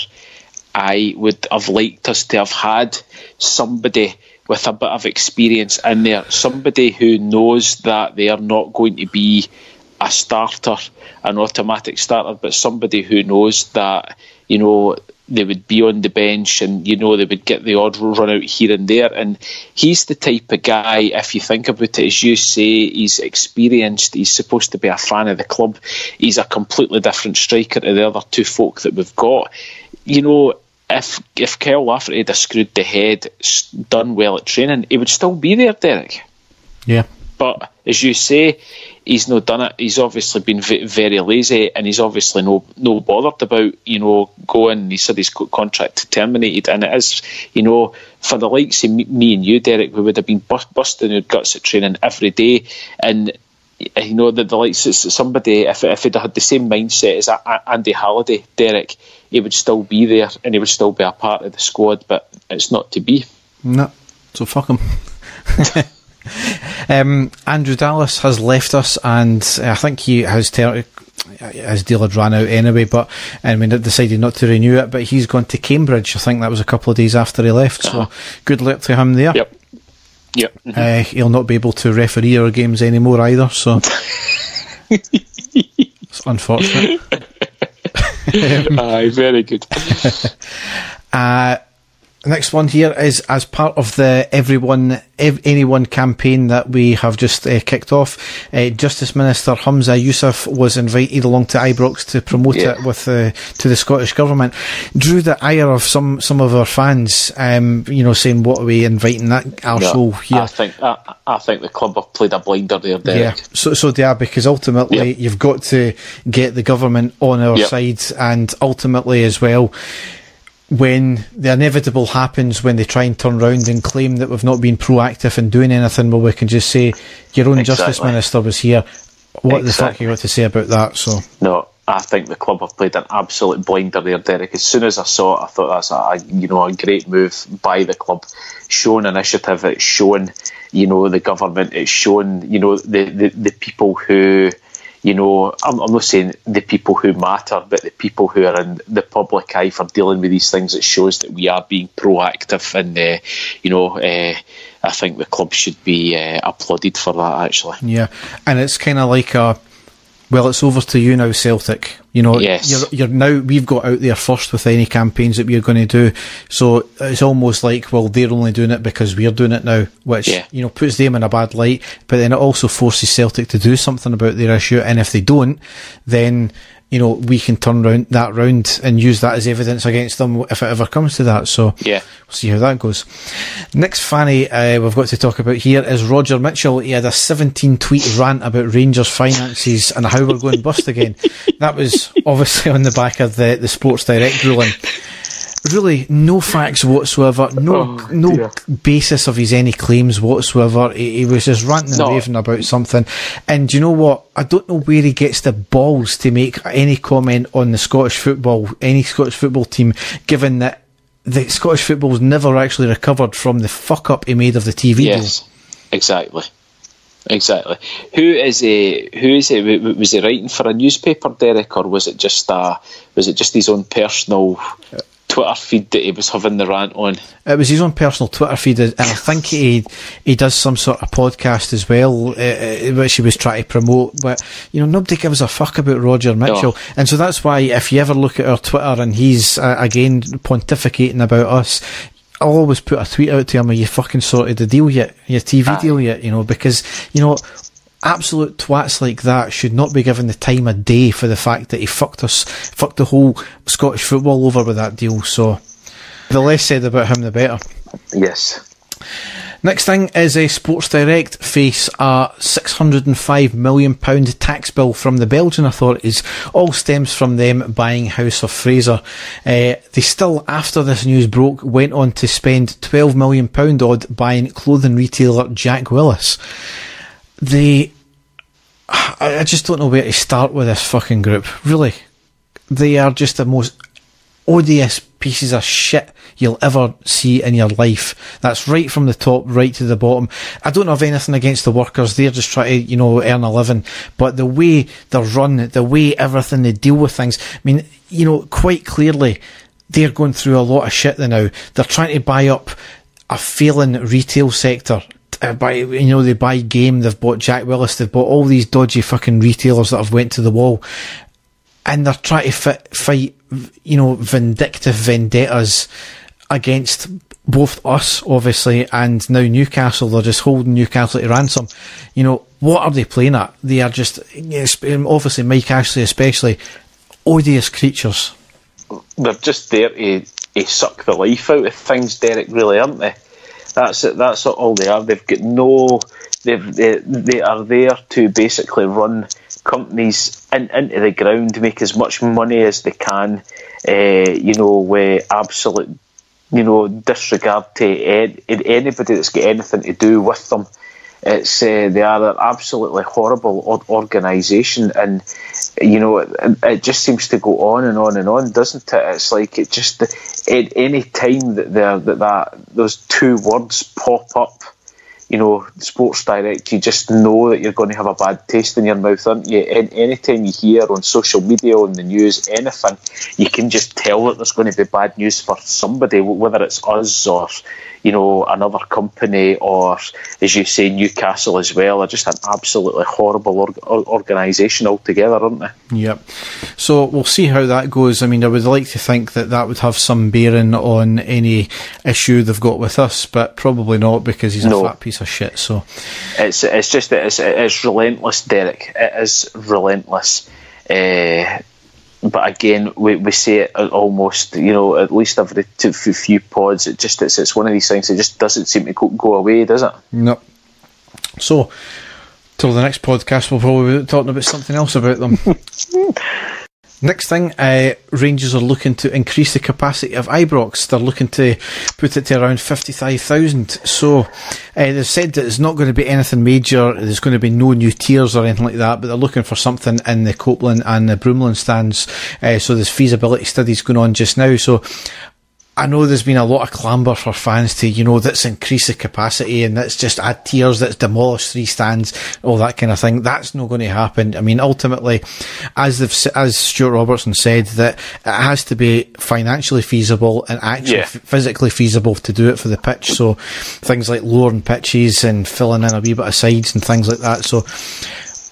I would have liked us to have had somebody with a bit of experience in there, somebody who knows that they are not going to be a starter, an automatic starter, but somebody who knows that, they would be on the bench and, they would get the odd run out here and there. And he's the type of guy, if you think about it, as you say, he's experienced, he's supposed to be a fan of the club. He's a completely different striker to the other two folk that we've got. If Kyle Lafferty had screwed the head, done well at training, he would still be there, Derek. Yeah. But as you say, he's not done it. He's obviously been very lazy, and he's obviously no bothered about going. He said his contract terminated, and it is for the likes of me and you, Derek, we would have been busting our guts at training every day, and the likes of somebody, if he'd had the same mindset as Andy Halliday, Derek, he would still be there and he would still be a part of the squad, but it's not to be. No, so fuck him. Andrew Dallas has left us, and I think his deal had ran out anyway, but they decided not to renew it, but he's gone to Cambridge. I think that was a couple of days after he left, so good luck to him there. Yep. Mm-hmm. He'll not be able to referee our games anymore either, so it's unfortunate. Aye, very good. Next one here is as part of the Anyone campaign that we have just kicked off. Justice Minister Humza Yousaf was invited along to Ibrox to promote it to the Scottish Government. Drew the ire of some of our fans, saying, what are we inviting that arsehole here? I think the club have played a blinder there, Derek. Yeah, so they are, because ultimately you've got to get the government on our side, and ultimately as well, when the inevitable happens, when they try and turn round and claim that we've not been proactive in doing anything, well, we can just say, your own Justice Minister was here. What the fuck you got to say about that? So no, I think the club have played an absolute blinder there, Derek. As soon as I saw it, I thought that's a great move by the club. Shown initiative, it's shown, the government, it's shown, the people who, I'm not saying the people who matter, but the people who are in the public eye for dealing with these things. It shows that we are being proactive, and I think the club should be applauded for that, actually. Yeah, and it's kind of like it's over to you now, Celtic. Yes. You're now, we've got out there first with any campaigns that we're going to do. So it's almost like, well, they're only doing it because we're doing it now, which, puts them in a bad light. But then it also forces Celtic to do something about their issue. And if they don't, then, we can turn that round and use that as evidence against them if it ever comes to that. So we'll see how that goes. Next fanny we've got to talk about here is Roger Mitchell. He had a 17-tweet rant about Rangers finances and how we're going bust again. That was obviously on the back of the Sports Direct ruling. Really, no facts whatsoever, no basis of his any claims whatsoever. He was just ranting and raving about something. And you know what? I don't know where he gets the balls to make any comment on any Scottish football team, given that the Scottish football's never actually recovered from the fuck up he made of the TV deal. Yes, exactly. Who is he? Was he writing for a newspaper, Derek, or was it just his own personal Twitter feed that he was having the rant on? It was his own personal Twitter feed, and I think he does some sort of podcast as well, which he was trying to promote. But nobody gives a fuck about Roger Mitchell, and so that's why if you ever look at our Twitter and he's again pontificating about us, I'll always put a tweet out to him: "Are you fucking sorted the deal yet? Your TV deal yet?" Because absolute twats like that should not be given the time of day for the fact that he fucked the whole Scottish football over with that deal. So The less said about him, the better. Yes. Next thing is a Sports Direct face a £605 million tax bill from the Belgian authorities. All stems from them buying House of Fraser. They still, after this news broke, went on to spend £12 million odd buying clothing retailer Jack Willis. I just don't know where to start with this fucking group. Really. They are just the most odious pieces of shit you'll ever see in your life. That's right from the top right to the bottom. I don't have anything against the workers. They're just trying to, earn a living. But the way they're run, the way everything they deal with things, I mean, quite clearly they're going through a lot of shit now. They're trying to buy up a failing retail sector. They buy Game, they've bought Jack Willis, they've bought all these dodgy fucking retailers that have went to the wall. And they're trying to fight, vindictive vendettas against both us, obviously, and now Newcastle. They're just holding Newcastle to ransom. What are they playing at? They are just, obviously, Mike Ashley especially, odious creatures. They're just there to suck the life out of things, Derek, really, aren't they? That's it. That's all they are. They've got they are there to basically run companies into the ground, make as much money as they can, with absolute, disregard to anybody that's got anything to do with them. It's they are an absolutely horrible organisation, and it just seems to go on and on and on, doesn't it? It's like it just at any time that those two words pop up, Sports Direct, you just know that you're going to have a bad taste in your mouth, aren't you? And anytime you hear on social media, on the news, anything, you can just tell that there's going to be bad news for somebody, whether it's us or another company, or, as you say, Newcastle as well. They're just an absolutely horrible organisation altogether, aren't they? Yep. So we'll see how that goes. I mean, I would like to think that would have some bearing on any issue they've got with us, but probably not, because he's a fat piece of shit. So it's just that it's relentless, Derek. It is relentless. But again, we say it almost, at least every few pods. It's one of these things. It just doesn't seem to go away, does it? No. So, till the next podcast, we'll probably be talking about something else about them. Next thing, Rangers are looking to increase the capacity of Ibrox. They're looking to put it to around 55,000. So they've said that it's not going to be anything major. There's going to be no new tiers or anything like that, but they're looking for something in the Copeland and the Broomland stands. So there's feasibility studies going on just now. So I know there's been a lot of clamour for fans to, let's increase the capacity and let's just add tiers, let's demolish 3 stands, all that kind of thing. That's not going to happen. I mean, ultimately, as Stuart Robertson said, that it has to be financially feasible and actually physically feasible to do it for the pitch. So things like lowering pitches and filling in a wee bit of sides and things like that. So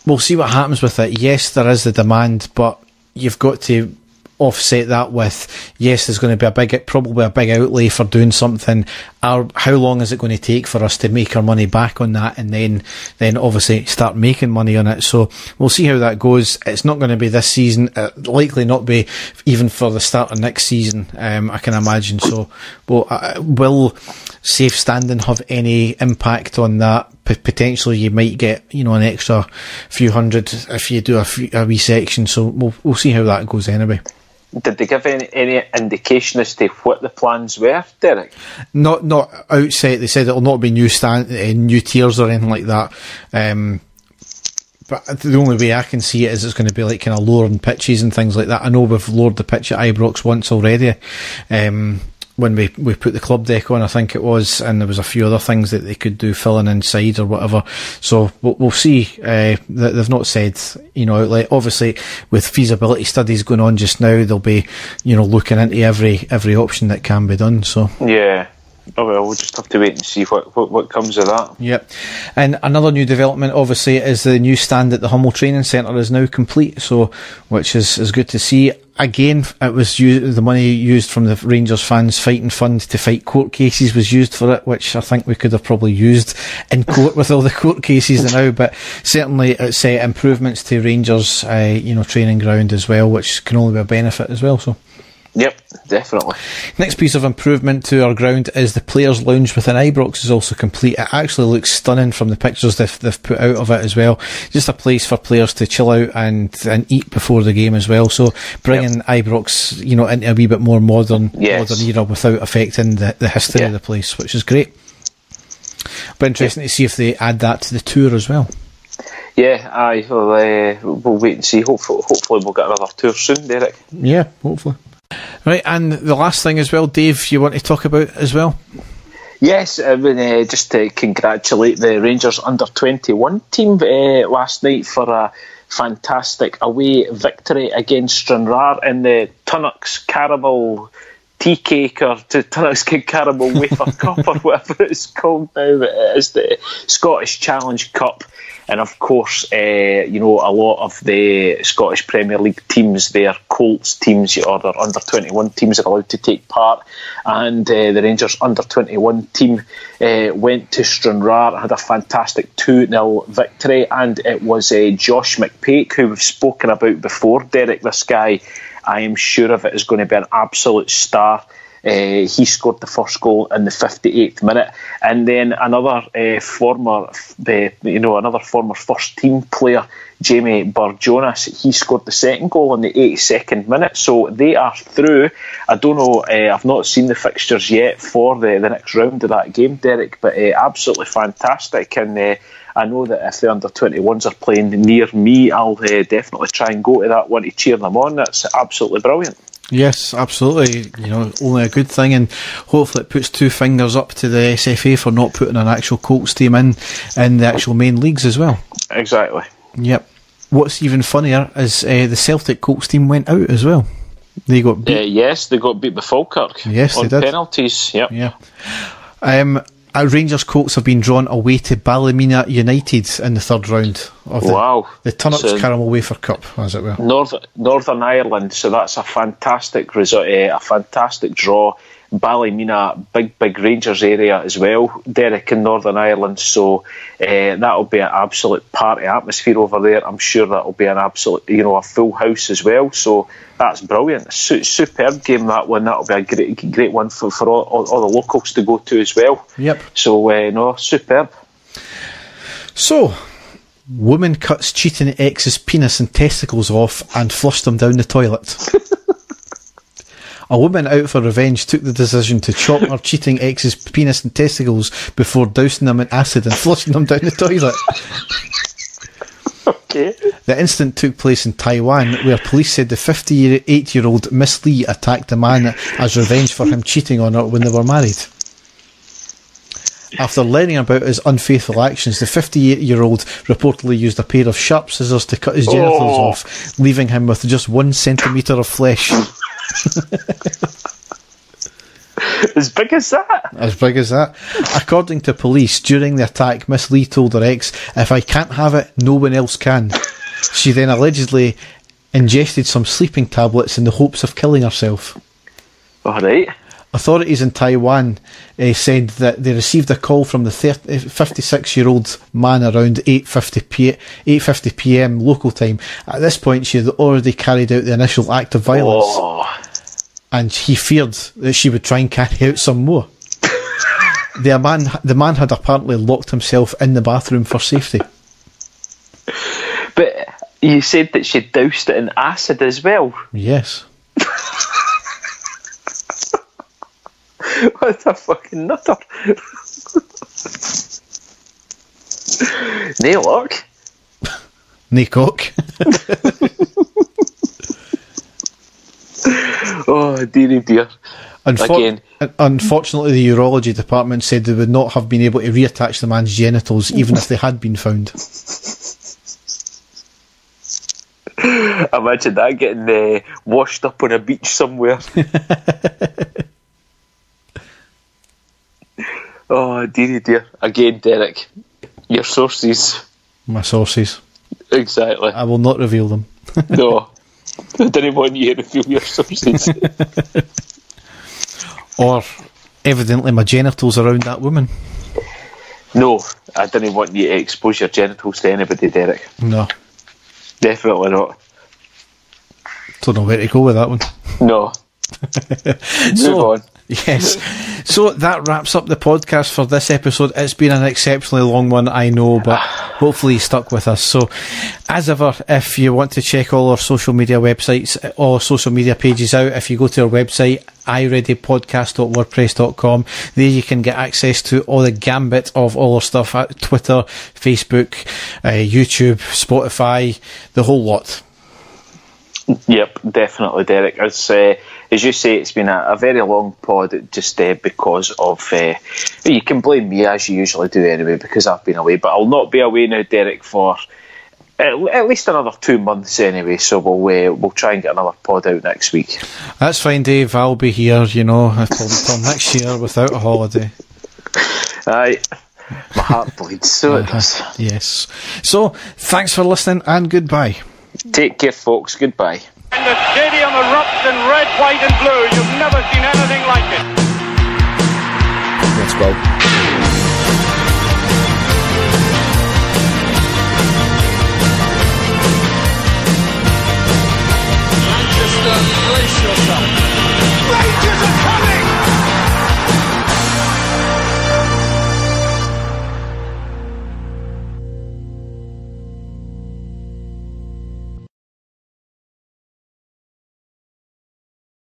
we'll see what happens with it. Yes, there is the demand, but you've got to offset that with, yes, there's going to be probably a big outlay for doing something. How long is it going to take for us to make our money back on that, and then obviously start making money on it? So we'll see how that goes. It's not going to be this season, likely not be even for the start of next season, I can imagine. So will safe standing have any impact on that? Potentially you might get an extra few hundred if you do a wee section. So we'll see how that goes anyway. Did they give any indication as to what the plans were, Derek? Not outset. They said it'll not be new tiers or anything like that. But the only way I can see it is it's going to be like kind of lowering pitches and things like that. I know we've lowered the pitch at Ibrox once already. When we put the club deck on, I think it was, and there was a few other things that they could do, filling inside or whatever. So we'll see. They've not said, outright. Obviously, with feasibility studies going on just now, they'll be, looking into every option that can be done. So yeah. Oh well, we'll just have to wait and see what comes of that. Yep. And another new development, obviously, is the new stand at the Hummel Training Centre is now complete. So, which is good to see. Again, it was the money used from the Rangers fans fighting fund to fight court cases was used for it, which I think we could have probably used in court with all the court cases now. But certainly, it's improvements to Rangers, training ground as well, which can only be a benefit as well. So. Yep, definitely. Next piece of improvement to our ground is the players' lounge within Ibrox is also complete. It actually looks stunning from the pictures they've put out of it as well. Just a place for players to chill out and eat before the game as well. So bringing Ibrox, into a wee bit more modern era without affecting the history of the place, which is great. But interesting to see if they add that to the tour as well. Yeah, aye. We'll wait and see. Hopefully we'll get another tour soon, Derek. Yeah, hopefully. Right, and the last thing as well, Dave, you want to talk about as well? Yes, I mean, just to congratulate the Rangers under-21 team last night for a fantastic away victory against Stranraer in the Tunnocks Caramel Tea Cake or Tunnocks Caramel Wafer Cup or whatever it's called now. But it is the Scottish Challenge Cup. And of course, a lot of the Scottish Premier League teams, their Colts teams or their under-21 teams are allowed to take part. And the Rangers under-21 team went to Stranraer, had a fantastic 2-0 victory. And it was Josh McPake, who we've spoken about before. Derek, this guy, I am sure of it, is going to be an absolute star. He scored the first goal in the 58th minute, and then another former first team player, Jamie Burr-Jonas, he scored the second goal in the 82nd minute. So they are through. I don't know, I've not seen the fixtures yet for the next round of that game, Derek, but absolutely fantastic. And I know that if the under-21s are playing near me, I'll definitely try and go to that one to cheer them on. That's absolutely brilliant. Yes, absolutely. Only a good thing, and hopefully it puts two fingers up to the SFA for not putting an actual Colts team in the actual main leagues as well. Exactly. Yep. What's even funnier is the Celtic Colts team went out as well. They got beat. Yes, they got beat by Falkirk. Yes, on they did. Penalties. Yep. Yeah. Rangers Colts have been drawn away to Ballymena United in the third round of the Tunnocks Caramel Wafer Cup, as it were. Northern Ireland, so that's a fantastic result, a fantastic draw. Ballymena, big Rangers area as well, Derek, in Northern Ireland, so that'll be an absolute party atmosphere over there. I'm sure that'll be an absolute, a full house as well, so that's brilliant. Superb game, that one. That'll be a great one for all the locals to go to as well. Yep. So, superb. So, woman cuts cheating ex's penis and testicles off and flushed them down the toilet. A woman out for revenge took the decision to chop her cheating ex's penis and testicles before dousing them in acid and flushing them down the toilet. Okay. The incident took place in Taiwan, where police said the 58-year-old Miss Lee attacked the man as revenge for him cheating on her when they were married. After learning about his unfaithful actions, the 58-year-old reportedly used a pair of sharp scissors to cut his genitals off, leaving him with just 1 centimetre of flesh. As big as that? As big as that. According to police, during the attack, Miss Lee told her ex, "If I can't have it, no one else can." She then allegedly ingested some sleeping tablets in the hopes of killing herself. Alright. Authorities in Taiwan said that they received a call from the 56-year-old man around 8:50 p.m. local time. At this point, she had already carried out the initial act of violence, and he feared that she would try and carry out some more. The man had apparently locked himself in the bathroom for safety. But you said that she doused it in acid as well? Yes. What a fucking nutter. Nail luck. Nae cock. Oh, dear. Again. Unfortunately, the urology department said they would not have been able to reattach the man's genitals even if they had been found. Imagine that getting washed up on a beach somewhere. Oh, dear. Again, Derek, your sources. My sources. Exactly. I will not reveal them. No. I didn't want you to reveal your sources. Or, evidently, my genitals around that woman. No, I didn't want you to expose your genitals to anybody, Derek. No. Definitely not. Don't know where to go with that one. No. Move on. Yes. So that wraps up the podcast for this episode. It's been an exceptionally long one, I know, but hopefully you stuck with us. So, as ever, if you want to check all our social media websites or social media pages out, if you go to our website, ireadypodcast.wordpress.com, there you can get access to all the gambit of all our stuff at Twitter, Facebook, YouTube, Spotify, the whole lot. Yep, definitely, Derek. As you say, it's been a very long pod just because of... you can blame me, as you usually do anyway, because I've been away. But I'll not be away now, Derek, for at least another 2 months anyway. So we'll try and get another pod out next week. That's fine, Dave. I'll be here, till next year without a holiday. Aye. My heart bleeds, so it does. Yes. So, thanks for listening and goodbye. Take care, folks. Goodbye. And the stadium erupts in red, white and blue. You've never seen anything like it. Let's go.